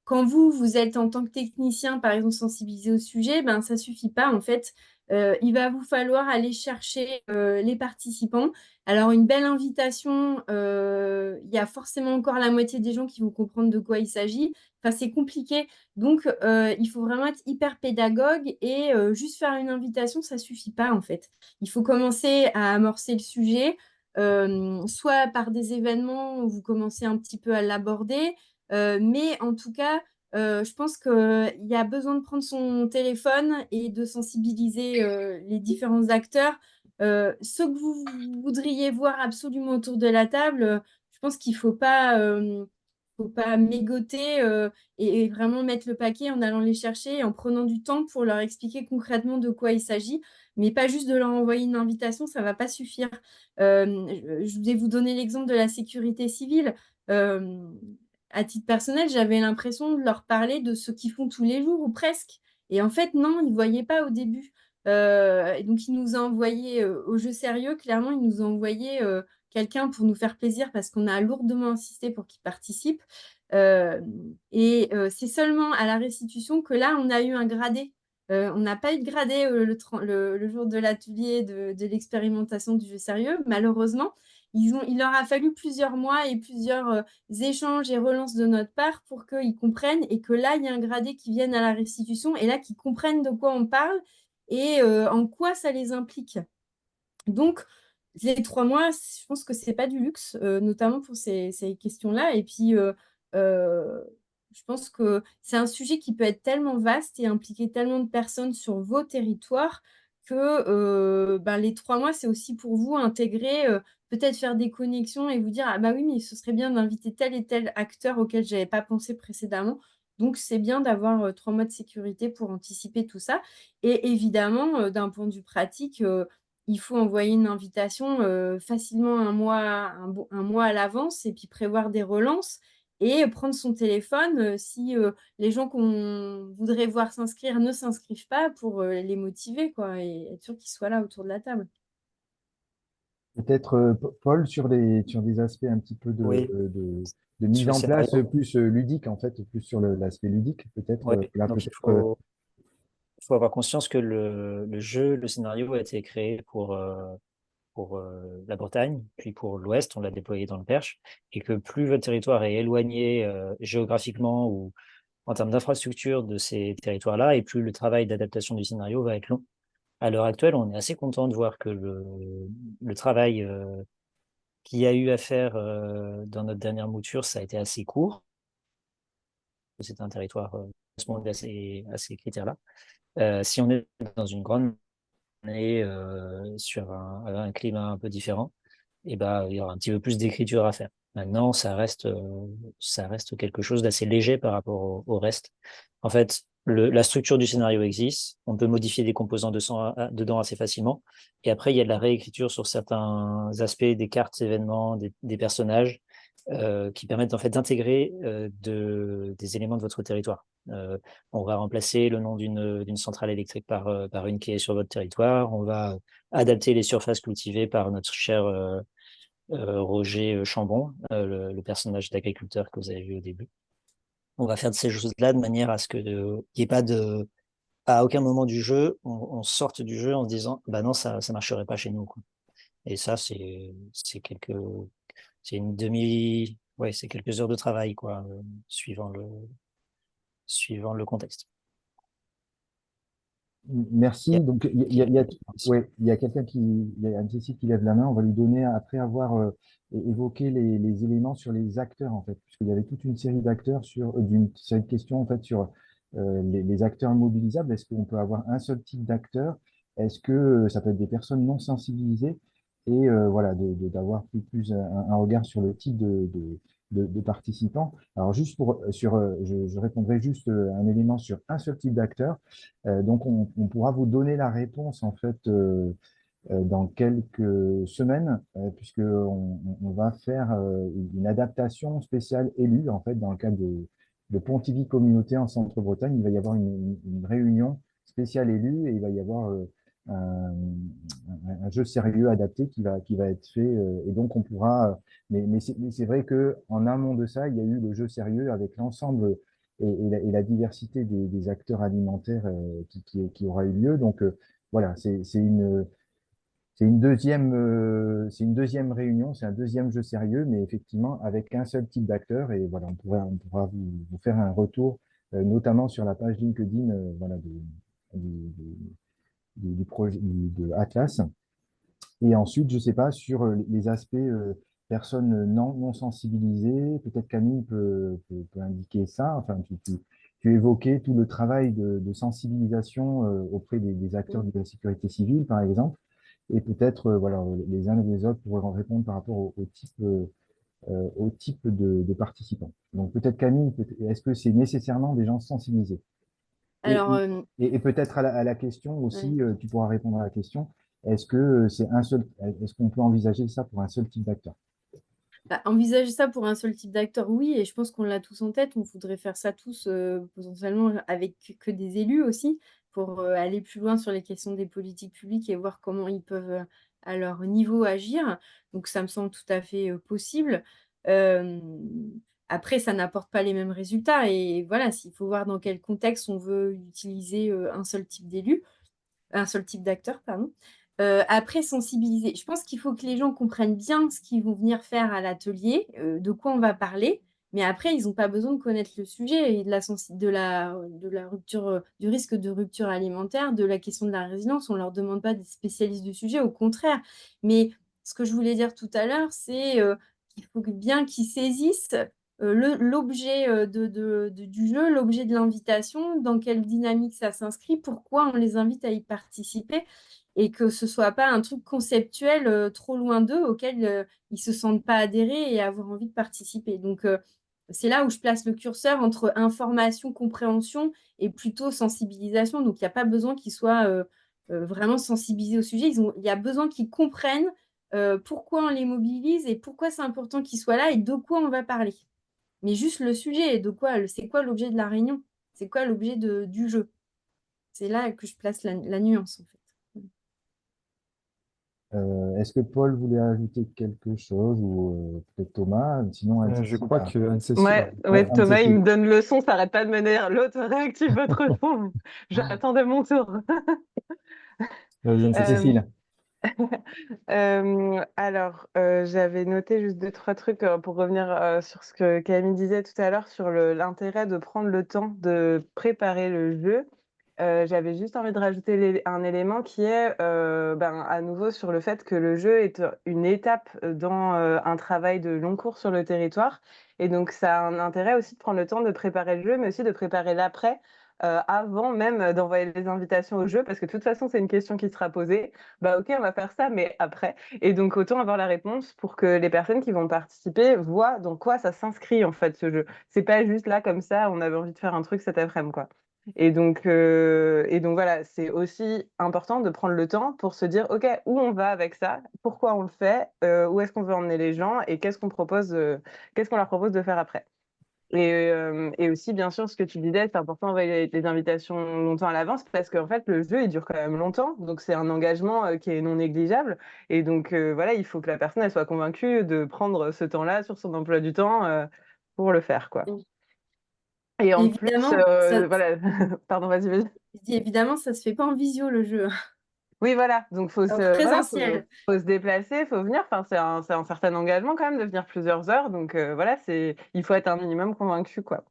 quand vous êtes en tant que technicien, par exemple, sensibilisé au sujet, ben, ça ne suffit pas, en fait. Il va vous falloir aller chercher les participants. Alors, une belle invitation, il y a forcément encore la moitié des gens qui vont comprendre de quoi il s'agit. Enfin, c'est compliqué. Donc, il faut vraiment être hyper pédagogue et juste faire une invitation, ça ne suffit pas en fait. Il faut commencer à amorcer le sujet, soit par des événements où vous commencez un petit peu à l'aborder, mais en tout cas, je pense qu'il y a besoin de prendre son téléphone et de sensibiliser les différents acteurs. Ceux que vous voudriez voir absolument autour de la table, je pense qu'il ne faut pas mégoter et vraiment mettre le paquet en allant les chercher et en prenant du temps pour leur expliquer concrètement de quoi il s'agit. mais pas juste de leur envoyer une invitation, ça ne va pas suffire. Je vais vous donner l'exemple de la sécurité civile. À titre personnel, j'avais l'impression de leur parler de ce qu'ils font tous les jours, ou presque. Et en fait, non, ils ne voyaient pas au début. Et donc, il nous a envoyé au jeu sérieux, clairement, il nous a envoyé quelqu'un pour nous faire plaisir parce qu'on a lourdement insisté pour qu'il participe. C'est seulement à la restitution que là, on a eu un gradé. On n'a pas eu de gradé le jour de l'atelier de l'expérimentation du jeu sérieux, malheureusement. Il leur a fallu plusieurs mois et plusieurs échanges et relances de notre part pour qu'ils comprennent et que là, il y a un gradé qui vienne à la restitution et là, qu'ils comprennent de quoi on parle et en quoi ça les implique. Donc, les 3 mois, je pense que c'est pas du luxe, notamment pour ces questions-là. Et puis, je pense que c'est un sujet qui peut être tellement vaste et impliquer tellement de personnes sur vos territoires que les 3 mois, c'est aussi pour vous intégrer, peut-être faire des connexions et vous dire, ah bah oui, mais ce serait bien d'inviter tel et tel acteur auquel je n'avais pas pensé précédemment. Donc, c'est bien d'avoir 3 mois de sécurité pour anticiper tout ça. Et évidemment, d'un point de vue pratique, il faut envoyer une invitation facilement un mois à l'avance et puis prévoir des relances et prendre son téléphone si les gens qu'on voudrait voir s'inscrire ne s'inscrivent pas pour les motiver, quoi, et être sûr qu'ils soient là autour de la table. Peut-être, Paul, sur des aspects un petit peu Oui, de sur mise le en place scénario. plus ludique, en fait, plus sur l'aspect ludique, peut-être. Oui, Là, donc peut-être. il faut avoir conscience que le jeu, le scénario a été créé pour la Bretagne, puis pour l'Ouest, on l'a déployé dans le Perche, et que plus votre territoire est éloigné géographiquement ou en termes d'infrastructure de ces territoires-là, et plus le travail d'adaptation du scénario va être long. À l'heure actuelle, on est assez content de voir que le travail qu'il y a eu à faire dans notre dernière mouture, ça a été assez court. C'est un territoire correspondant à ces critères-là. Si on est dans une grande année sur un climat un peu différent, et ben, il y aura un petit peu plus d'écriture à faire. Maintenant, ça reste quelque chose d'assez léger par rapport au reste. En fait, la structure du scénario existe, on peut modifier des composants dedans assez facilement, et après, il y a de la réécriture sur certains aspects des cartes, événements, des personnages, qui permettent en fait d'intégrer des éléments de votre territoire. On va remplacer le nom d'une centrale électrique par une qui est sur votre territoire, on va adapter les surfaces cultivées par notre cher Roger Chambon, le personnage d'agriculteur que vous avez vu au début. On va faire de ces choses-là de manière à ce qu'il n'y ait pas à aucun moment du jeu, on sorte du jeu en se disant, bah non, ça marcherait pas chez nous, quoi. Et ça, c'est une ouais, c'est quelques heures de travail, quoi, suivant le contexte. Merci. Donc, ouais, il y a quelqu'un il y a Anne-Cécile qui lève la main. On va lui donner, après avoir évoqué les éléments sur les acteurs, en fait, puisqu'il y avait toute une série d'acteurs d'une série de questions, en fait, sur les acteurs mobilisables. Est-ce qu'on peut avoir un seul type d'acteur? Est-ce que ça peut être des personnes non sensibilisées? Et voilà, d'avoir plus un regard sur le type de participants. Alors, juste je répondrai juste un élément sur un seul type d'acteur. Donc, on pourra vous donner la réponse en fait dans quelques semaines, puisque on va faire une adaptation spéciale élue en fait dans le cadre de Pontivy Communauté en Centre-Bretagne. Il va y avoir une réunion spéciale élue et il va y avoir un, un jeu sérieux adapté qui va être fait et donc on pourra. Mais c'est vrai que en amont de ça, il y a eu le jeu sérieux avec l'ensemble et la diversité des acteurs alimentaires qui aura eu lieu. Donc voilà, c'est une deuxième réunion, c'est un deuxième jeu sérieux, mais effectivement avec un seul type d'acteur. Et voilà, on pourra vous faire un retour, notamment sur la page LinkedIn, voilà, du projet de Atlas. Et ensuite, je sais pas, sur les aspects personnes non sensibilisées, peut-être Camille peut indiquer ça. Enfin, tu évoquais tout le travail de sensibilisation auprès des acteurs de la sécurité civile, par exemple. Et peut-être, voilà, les uns et les autres pourraient en répondre par rapport au type de participants. Donc peut-être Camille, est-ce que c'est nécessairement des gens sensibilisés? Et, Alors, et peut-être à la question aussi, ouais. tu pourras répondre à la question, est-ce que est-ce qu'on peut envisager ça pour un seul type d'acteur? Bah, envisager ça pour un seul type d'acteur, oui, et je pense qu'on l'a tous en tête. On voudrait faire ça tous, potentiellement avec que des élus aussi, pour aller plus loin sur les questions des politiques publiques et voir comment ils peuvent, à leur niveau, agir. Donc ça me semble tout à fait possible. Euh, Après, ça n'apporte pas les mêmes résultats. Et voilà, s'il faut voir dans quel contexte on veut utiliser un seul type d'élu, un seul type d'acteur, pardon. Après, sensibiliser. Je pense qu'il faut que les gens comprennent bien ce qu'ils vont venir faire à l'atelier, de quoi on va parler, mais après, ils n'ont pas besoin de connaître le sujet et de la rupture, du risque de rupture alimentaire, de la question de la résilience. On ne leur demande pas des spécialistes du sujet, au contraire. Mais ce que je voulais dire tout à l'heure, c'est qu'il faut bien qu'ils saisissent l'objet du jeu, l'objet de l'invitation, dans quelle dynamique ça s'inscrit, pourquoi on les invite à y participer, et que ce soit pas un truc conceptuel trop loin d'eux auquel ils se sentent pas adhérer et avoir envie de participer. Donc, c'est là où je place le curseur entre information, compréhension et plutôt sensibilisation. Donc, il n'y a pas besoin qu'ils soient vraiment sensibilisés au sujet. Il y a besoin qu'ils comprennent pourquoi on les mobilise et pourquoi c'est important qu'ils soient là et de quoi on va parler. Mais juste le sujet, c'est quoi l'objet de la réunion? C'est quoi l'objet du jeu? C'est là que je place la nuance, en fait. Est-ce que Paul voulait ajouter quelque chose ou peut-être Thomas? Sinon, Je Anne-Cécile crois a- que Anne-Cécile, Ouais, Ouais, ouais, Thomas, il Anne-Cécile. me donne leçon, ça arrête pas de me dire l'autre réactive votre fond. J'attendais mon tour. vas-y, Anne-Cécile. Euh, Cécile. J'avais noté juste deux, trois trucs pour revenir sur ce que Camille disait tout à l'heure sur l'intérêt de prendre le temps de préparer le jeu. J'avais juste envie de rajouter un élément qui est à nouveau sur le fait que le jeu est une étape dans un travail de long cours sur le territoire. Et donc, ça a un intérêt aussi de prendre le temps de préparer le jeu, mais aussi de préparer l'après. Avant même d'envoyer les invitations au jeu, parce que de toute façon, c'est une question qui sera posée. Bah ok, on va faire ça, mais après. Et donc, autant avoir la réponse pour que les personnes qui vont participer voient dans quoi ça s'inscrit, en fait, ce jeu. C'est pas juste là, comme ça, on avait envie de faire un truc cet après-midi, quoi. Et donc voilà, c'est aussi important de prendre le temps pour se dire, OK, où on va avec ça, pourquoi on le fait, où est-ce qu'on veut emmener les gens et qu'est-ce qu'on leur propose de faire après. Et aussi, bien sûr, ce que tu disais, c'est important d'envoyer les invitations longtemps à l'avance parce qu'en fait, le jeu, il dure quand même longtemps. Donc, c'est un engagement qui est non négligeable. Et donc, voilà, il faut que la personne, elle soit convaincue de prendre ce temps-là sur son emploi du temps pour le faire, quoi. Et en plus, Évidemment, voilà, pardon, vas-y. je dis évidemment, ça se fait pas en visio, le jeu. Oui, voilà. Donc, En voilà, présentiel. faut se déplacer, faut venir. Enfin, c'est un certain engagement quand même de venir plusieurs heures. Donc, voilà, il faut être un minimum convaincu, quoi.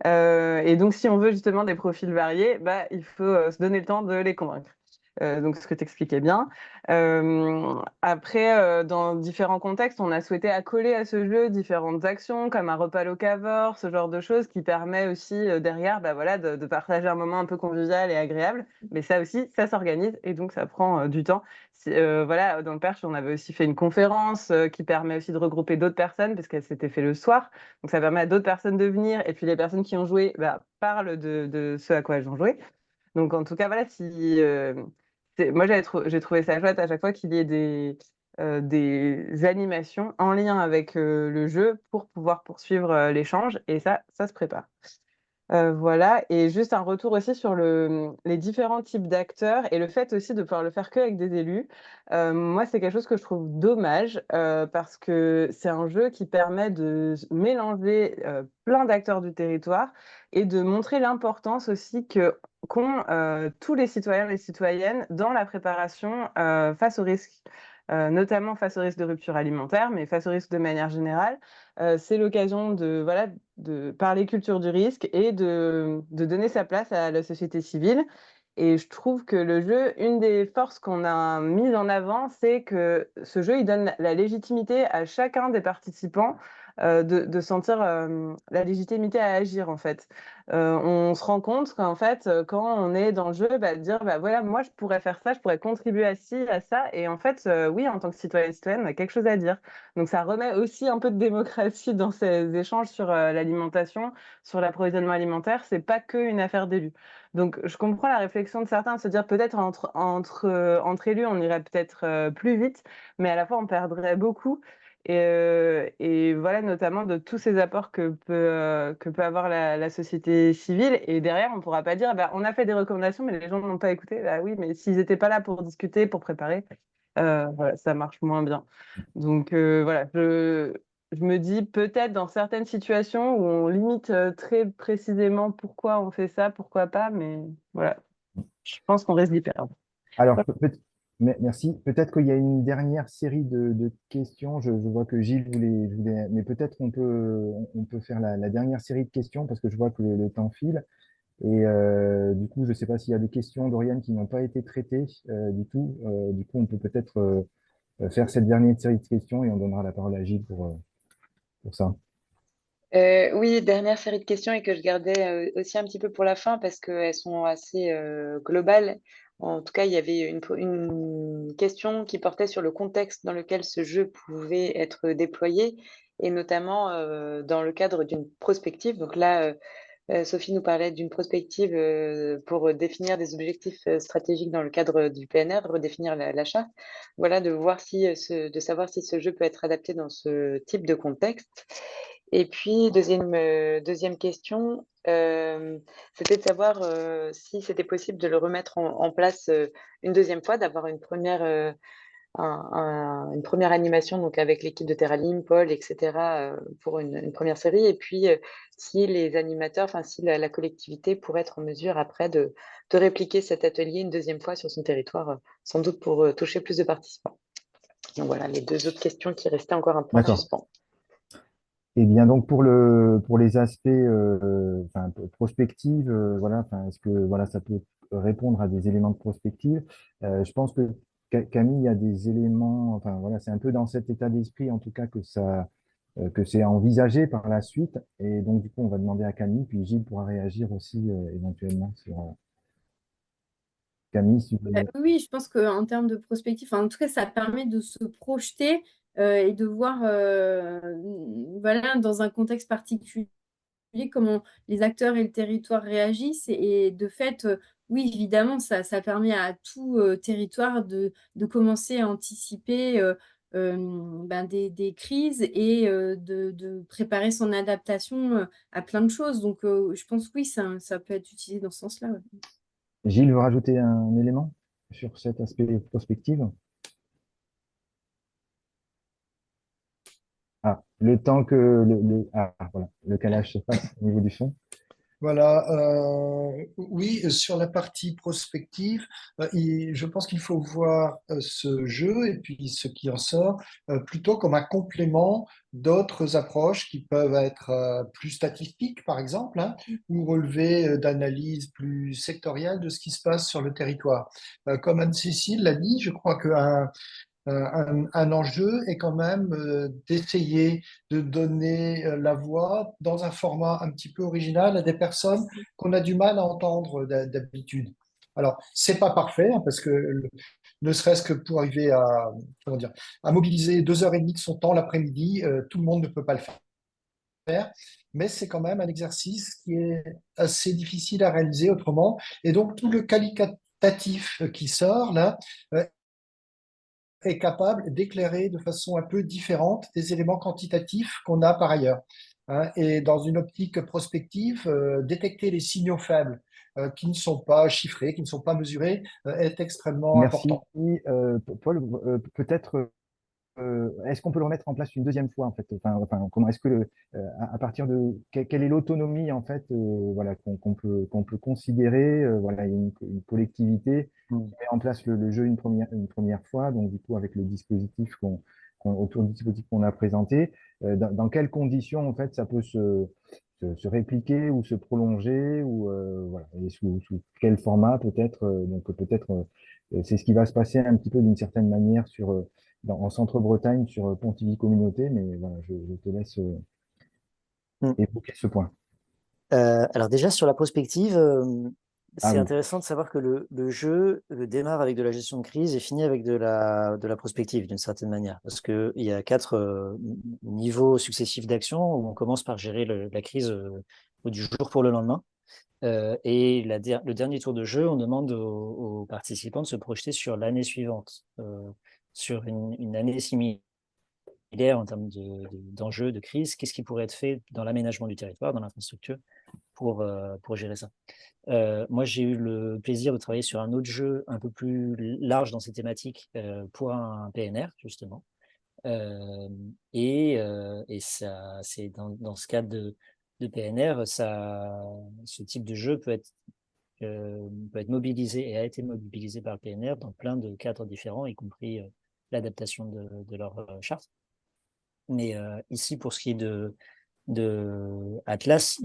Et donc, si on veut justement des profils variés, bah, il faut se donner le temps de les convaincre. Donc, ce que tu expliquais bien. Après, dans différents contextes, on a souhaité accoler à ce jeu différentes actions, comme un repas locavore, ce genre de choses qui permet aussi derrière bah, voilà, de partager un moment un peu convivial et agréable. Mais ça aussi, ça s'organise et donc ça prend du temps. Voilà, dans le Perche, on avait aussi fait une conférence qui permet aussi de regrouper d'autres personnes, parce qu'elle s'était fait le soir. Donc, ça permet à d'autres personnes de venir. Et puis, les personnes qui ont joué bah, parlent de ce à quoi elles ont joué. Donc, en tout cas, voilà, moi, j'ai trouvé ça chouette à chaque fois qu'il y ait des animations en lien avec le jeu pour pouvoir poursuivre l'échange. Et ça se prépare. Voilà, et juste un retour aussi sur les différents types d'acteurs et le fait aussi de pouvoir le faire qu'avec des élus. Moi, c'est quelque chose que je trouve dommage parce que c'est un jeu qui permet de mélanger plein d'acteurs du territoire et de montrer l'importance aussi qu'ont tous les citoyens et les citoyennes dans la préparation face aux risques. Notamment face au risque de rupture alimentaire, mais face au risque de manière générale. C'est l'occasion voilà, de parler culture du risque et de donner sa place à la société civile. Et je trouve que le jeu, une des forces qu'on a mises en avant, c'est que ce jeu, il donne la légitimité à chacun des participants de sentir la légitimité à agir, en fait. On se rend compte qu'en fait, quand on est dans le jeu, de dire, voilà, moi, je pourrais faire ça, je pourrais contribuer à ci, à ça. Et en fait, oui, en tant que citoyenne, on a quelque chose à dire. Donc, ça remet aussi un peu de démocratie dans ces échanges sur l'alimentation, sur l'approvisionnement alimentaire. C'est pas qu'une affaire d'élus. Donc, je comprends la réflexion de certains de se dire peut-être entre élus, on irait peut-être plus vite, mais à la fois, on perdrait beaucoup. Et voilà, notamment de tous ces apports que peut avoir la société civile. Et derrière, on ne pourra pas dire, on a fait des recommandations, mais les gens n'ont pas écouté. Oui, mais s'ils n'étaient pas là pour discuter, pour préparer, voilà, ça marche moins bien. Donc voilà, je me dis peut-être dans certaines situations où on limite très précisément pourquoi on fait ça, pourquoi pas, mais voilà, je pense qu'on risque d'y perdre. Alors, merci. Peut-être qu'il y a une dernière série de questions. Je vois que Gilles voulait, mais peut-être on peut faire la dernière série de questions parce que je vois que le temps file. Et du coup, je ne sais pas s'il y a des questions d'Oriane qui n'ont pas été traitées du tout. Du coup, on peut peut-être faire cette dernière série de questions et on donnera la parole à Gilles pour ça. Oui, dernière série de questions et que je gardais aussi un petit peu pour la fin parce qu'elles sont assez globales. En tout cas, il y avait une question qui portait sur le contexte dans lequel ce jeu pouvait être déployé et notamment dans le cadre d'une prospective. Donc là, Sophie nous parlait d'une prospective pour définir des objectifs stratégiques dans le cadre du PNR, de redéfinir la charte. Voilà, de savoir si ce jeu peut être adapté dans ce type de contexte. Et puis, deuxième question, c'était de savoir si c'était possible de le remettre en place une deuxième fois, d'avoir une première animation donc avec l'équipe de Terralim, Paul, etc., pour une première série. Et puis, si les animateurs, enfin, si la collectivité pourrait être en mesure après de répliquer cet atelier une deuxième fois sur son territoire, sans doute pour toucher plus de participants. Donc voilà, les deux autres questions qui restaient encore un peu en D'accord. suspens. Eh bien, donc pour les aspects prospectives, voilà, est-ce que voilà, ça peut répondre à des éléments de prospective? Je pense que Camille, il y a des éléments, enfin voilà, c'est un peu dans cet état d'esprit en tout cas que c'est envisagé par la suite. Et donc du coup, on va demander à Camille, puis Gilles pourra réagir aussi éventuellement sur Camille. Si vous voulez. Oui, je pense qu'en termes de prospective, en tout cas, ça permet de se projeter et de voir voilà, dans un contexte particulier comment les acteurs et le territoire réagissent. Et de fait, oui, évidemment, ça permet à tout territoire de commencer à anticiper des crises et de préparer son adaptation à plein de choses. Donc, je pense que oui, ça peut être utilisé dans ce sens-là. Ouais. Gilles veut rajouter un élément sur cet aspect prospective? Ah, le temps que voilà, le calage se fasse au niveau du son. Voilà, oui, sur la partie prospective, je pense qu'il faut voir ce jeu et puis ce qui en sort plutôt comme un complément d'autres approches qui peuvent être plus statistiques, par exemple, hein, ou relever d'analyses plus sectorielles de ce qui se passe sur le territoire. Comme Anne-Cécile l'a dit, je crois qu'un un enjeu est quand même d'essayer de donner la voix dans un format un petit peu original à des personnes qu'on a du mal à entendre d'habitude. Alors, c'est pas parfait, hein, parce que ne serait-ce que pour arriver à, comment dire, à mobiliser 2 heures et demie de son temps l'après-midi, tout le monde ne peut pas le faire, mais c'est quand même un exercice qui est assez difficile à réaliser autrement. Et donc, tout le qualitatif qui sort là, est capable d'éclairer de façon un peu différente des éléments quantitatifs qu'on a par ailleurs. Hein. Et dans une optique prospective, détecter les signaux faibles qui ne sont pas chiffrés, qui ne sont pas mesurés, est extrêmement Merci. important. Paul, peut-être, est-ce qu'on peut le remettre en place une deuxième fois en fait? Comment est-ce que à partir de quelle est l'autonomie en fait, voilà, qu'on peut considérer, voilà, il y a une collectivité qui met en place le jeu une première fois, donc du coup avec le dispositif autour du dispositif qu'on a présenté, dans quelles conditions en fait ça peut se répliquer ou se prolonger ou voilà, et sous quel format peut-être, donc peut-être c'est ce qui va se passer un petit peu d'une certaine manière en Centre-Bretagne sur Pontivy Communauté, mais voilà, je te laisse Mm. évoquer ce point. Alors déjà sur la prospective, Ah c'est oui, intéressant de savoir que le jeu démarre avec de la gestion de crise et finit avec de la prospective d'une certaine manière. Parce qu'il y a 4 niveaux successifs d'action où on commence par gérer la crise du jour pour le lendemain. Et le dernier tour de jeu, on demande aux participants de se projeter sur l'année suivante, sur une année similaire en termes d'enjeux, de crise. Qu'est-ce qui pourrait être fait dans l'aménagement du territoire, dans l'infrastructure, pour gérer ça. Moi, j'ai eu le plaisir de travailler sur un autre jeu un peu plus large dans ces thématiques pour un PNR, justement. Et ça, c'est dans ce cadre de PNR, ce type de jeu peut être mobilisé et a été mobilisé par le PNR dans plein de cadres différents, y compris l'adaptation de leur charte. Mais ici, pour ce qui est de Atlas,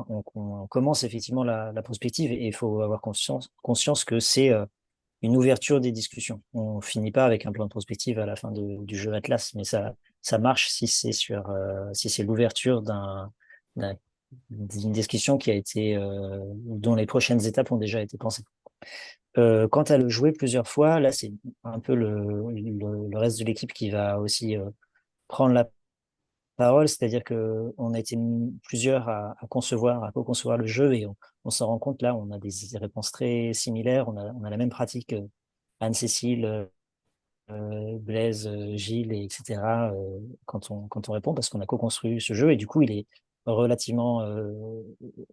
on commence effectivement la prospective et il faut avoir conscience que c'est une ouverture des discussions. On finit pas avec un plan de prospective à la fin du jeu Atlas, mais ça marche si c'est l'ouverture d'une discussion qui a été dont les prochaines étapes ont déjà été pensées. Quant à le jouer plusieurs fois, là c'est un peu le reste de l'équipe qui va aussi prendre la parole, c'est-à-dire qu'on a été plusieurs à co-concevoir le jeu et on s'en rend compte là, on a des réponses très similaires, on a la même pratique, Anne-Cécile, Blaise, Gilles, etc., quand on répond, parce qu'on a co-construit ce jeu et du coup, il est relativement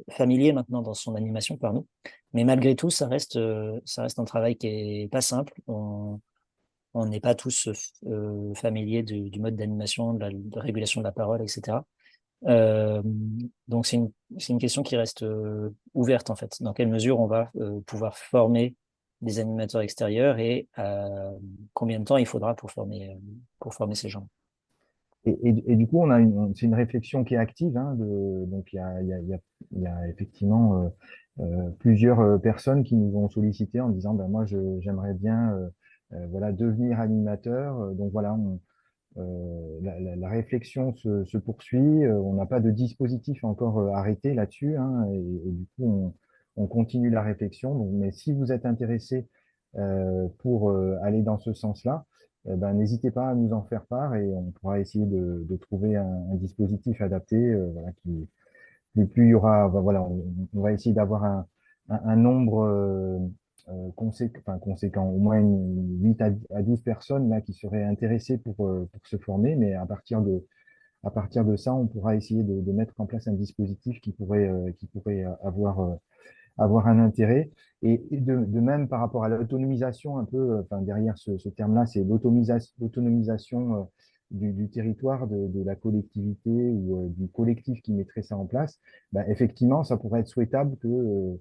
familier maintenant dans son animation par nous. Mais malgré tout, ça reste un travail qui est pas simple. On n'est pas tous familiers du mode d'animation, de régulation de la parole, etc. Euh, donc c'est une question qui reste ouverte en fait. Dans quelle mesure on va pouvoir former des animateurs extérieurs et combien de temps il faudra pour former ces gens. et du coup, c'est une réflexion qui est active, hein, donc il y a effectivement plusieurs personnes qui nous ont sollicité en disant, ben moi, j'aimerais bien voilà, devenir animateur. Donc voilà, la réflexion se poursuit. On n'a pas de dispositif encore arrêté là-dessus, hein, et du coup, on continue la réflexion. Donc, mais si vous êtes intéressé pour aller dans ce sens-là, ben, n'hésitez pas à nous en faire part et on pourra essayer de trouver un dispositif adapté. Voilà, plus il y aura, ben, voilà, on va essayer d'avoir un nombre conséquent, au moins 8 à 12 personnes là qui seraient intéressées pour se former, mais à partir de ça, on pourra essayer de mettre en place un dispositif qui pourrait avoir un intérêt. Et de même par rapport à l'autonomisation, un peu, enfin, derrière ce terme-là, c'est l'autonomisation du territoire, de la collectivité ou du collectif qui mettrait ça en place. Bah, effectivement, ça pourrait être souhaitable que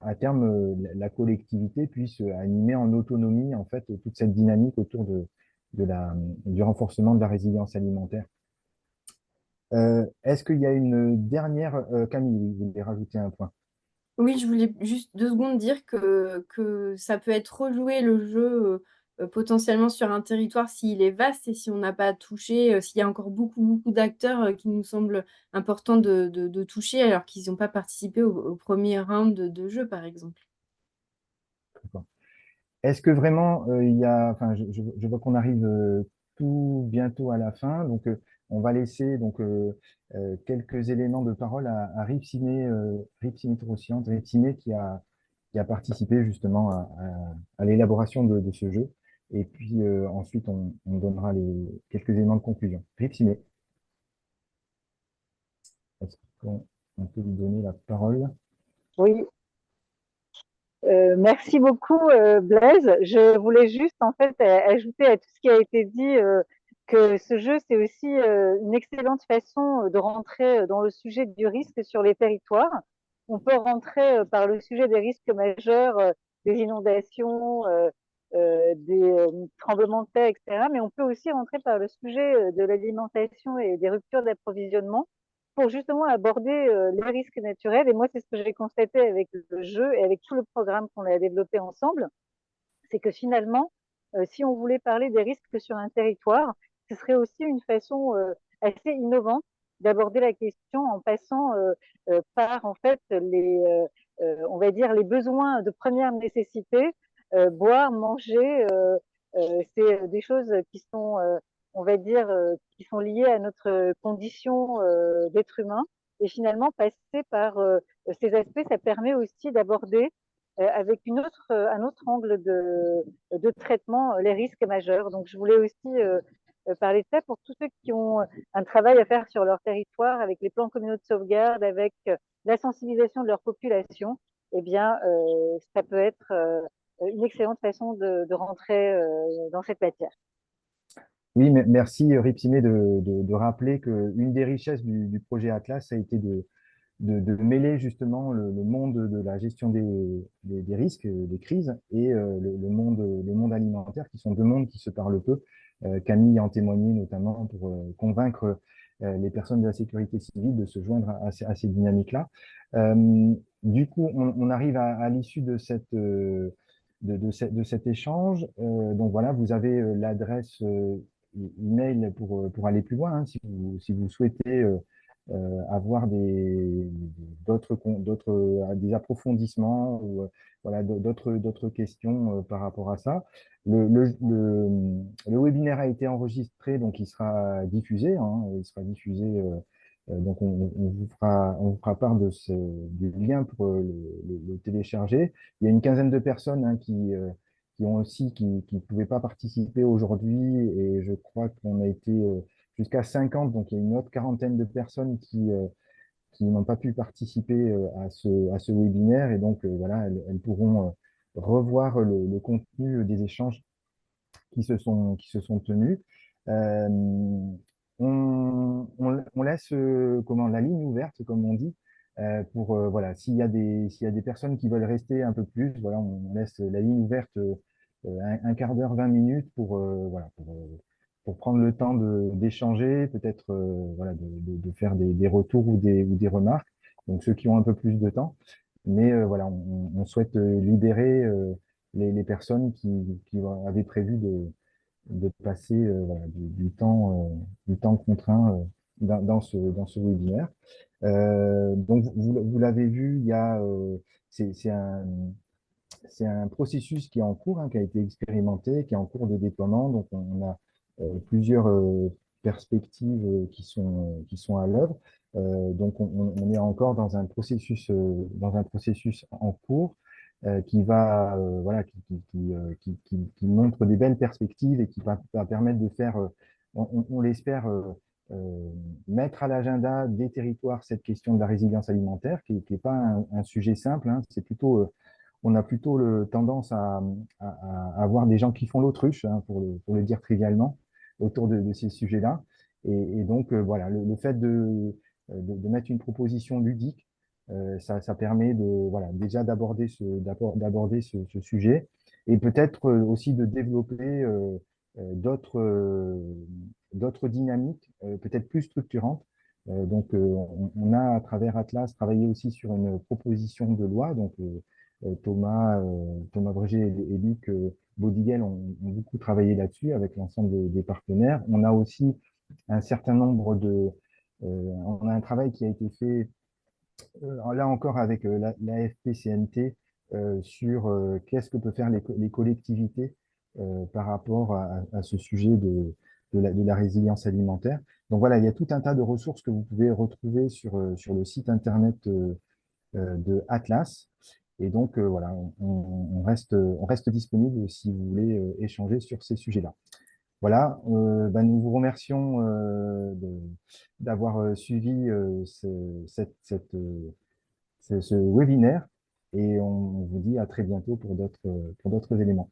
à terme, la collectivité puisse animer en autonomie en fait toute cette dynamique autour du renforcement de la résilience alimentaire. Est-ce qu'il y a une dernière, Camille, oui, vous voulez rajouter un point? Oui, je voulais juste 2 secondes dire que ça peut être rejoué le jeu potentiellement sur un territoire s'il est vaste et si on n'a pas touché, s'il y a encore beaucoup, beaucoup d'acteurs qui nous semblent importants de toucher alors qu'ils n'ont pas participé au premier round de jeu, par exemple. Est-ce que vraiment il y a, enfin, je vois qu'on arrive tout bientôt à la fin, donc on va laisser donc quelques éléments de parole à Rip Ciné Troussiante, Rip Ciné qui a participé justement à l'élaboration de ce jeu. Et puis ensuite on donnera quelques éléments de conclusion. Rip Ciné, est-ce qu'on peut lui donner la parole? Oui, merci beaucoup, Blaise. Je voulais juste en fait ajouter à tout ce qui a été dit que ce jeu, c'est aussi une excellente façon de rentrer dans le sujet du risque sur les territoires. On peut rentrer par le sujet des risques majeurs, des inondations, des tremblements de terre, etc. Mais on peut aussi rentrer par le sujet de l'alimentation et des ruptures d'approvisionnement pour justement aborder les risques naturels. Et moi, c'est ce que j'ai constaté avec le jeu et avec tout le programme qu'on a développé ensemble, c'est que finalement, si on voulait parler des risques sur un territoire, ce serait aussi une façon assez innovante d'aborder la question en passant par en fait on va dire les besoins de première nécessité, boire, manger, c'est des choses qui sont on va dire qui sont liées à notre condition d'être humain. Et finalement, passer par ces aspects, ça permet aussi d'aborder avec un autre angle de traitement les risques majeurs. Donc, je voulais aussi parler de ça pour tous ceux qui ont un travail à faire sur leur territoire avec les plans communaux de sauvegarde, avec la sensibilisation de leur population. Eh bien, ça peut être une excellente façon de rentrer dans cette matière. Oui, merci Ripsimé de rappeler qu'une des richesses du projet Atlas, ça a été de mêler justement le monde de la gestion des risques, des crises, et le monde alimentaire, qui sont deux mondes qui se parlent peu. Camille en témoignait notamment pour convaincre les personnes de la sécurité civile de se joindre à ces dynamiques-là. Du coup, on arrive à l'issue de de cet échange. Donc voilà, vous avez l'adresse email pour aller plus loin, hein, si vous souhaitez avoir des approfondissements ou voilà, d'autres questions par rapport à ça. Le webinaire a été enregistré, donc il sera diffusé. Hein, il sera diffusé. Donc on vous fera part du lien pour le télécharger. Il y a une quinzaine de personnes hein, qui pouvaient pas participer aujourd'hui, et je crois qu'on a été jusqu'à 50, donc il y a une autre quarantaine de personnes qui n'ont pas pu participer à ce webinaire, et donc voilà, elles pourront revoir le contenu des échanges qui se sont tenus. Euh, on laisse la ligne ouverte, comme on dit, pour voilà, s'il y a des personnes qui veulent rester un peu plus, voilà, on laisse la ligne ouverte un quart d'heure, 20 minutes voilà, pour prendre le temps d'échanger, peut-être voilà, de faire des retours ou des remarques. Donc ceux qui ont un peu plus de temps. Mais voilà, on souhaite libérer les personnes qui avaient prévu de passer voilà, du temps contraint dans ce webinaire. Donc, vous l'avez vu, il y a, c'est un processus qui est en cours, hein, qui a été expérimenté, qui est en cours de déploiement. Donc, on a plusieurs perspectives qui sont à l'œuvre. Donc, on est encore dans un processus en cours voilà, qui montre des belles perspectives et qui va permettre de faire, on l'espère, mettre à l'agenda des territoires cette question de la résilience alimentaire, qui n'est pas un sujet simple. Hein, c'est plutôt on a plutôt tendance à avoir des gens qui font l'autruche, hein, pour le dire trivialement, autour de ces sujets-là. Et donc, voilà, le fait de mettre une proposition ludique, ça permet voilà, déjà d'aborder ce sujet, et peut-être aussi de développer d'autres dynamiques, peut-être plus structurantes. Donc, on a, à travers Atlas, travaillé aussi sur une proposition de loi. Donc, Thomas Bréger et Luc Baudiguel ont beaucoup travaillé là-dessus avec l'ensemble des partenaires. On a aussi un certain nombre on a un travail qui a été fait là encore avec la FPCNT sur qu'est-ce que peuvent faire les collectivités par rapport à ce sujet de la résilience alimentaire. Donc voilà, il y a tout un tas de ressources que vous pouvez retrouver sur le site internet de Atlas. Et donc, voilà, on reste disponible si vous voulez échanger sur ces sujets-là. Voilà, nous vous remercions d'avoir suivi ce webinaire, et on vous dit à très bientôt pour d'autres éléments.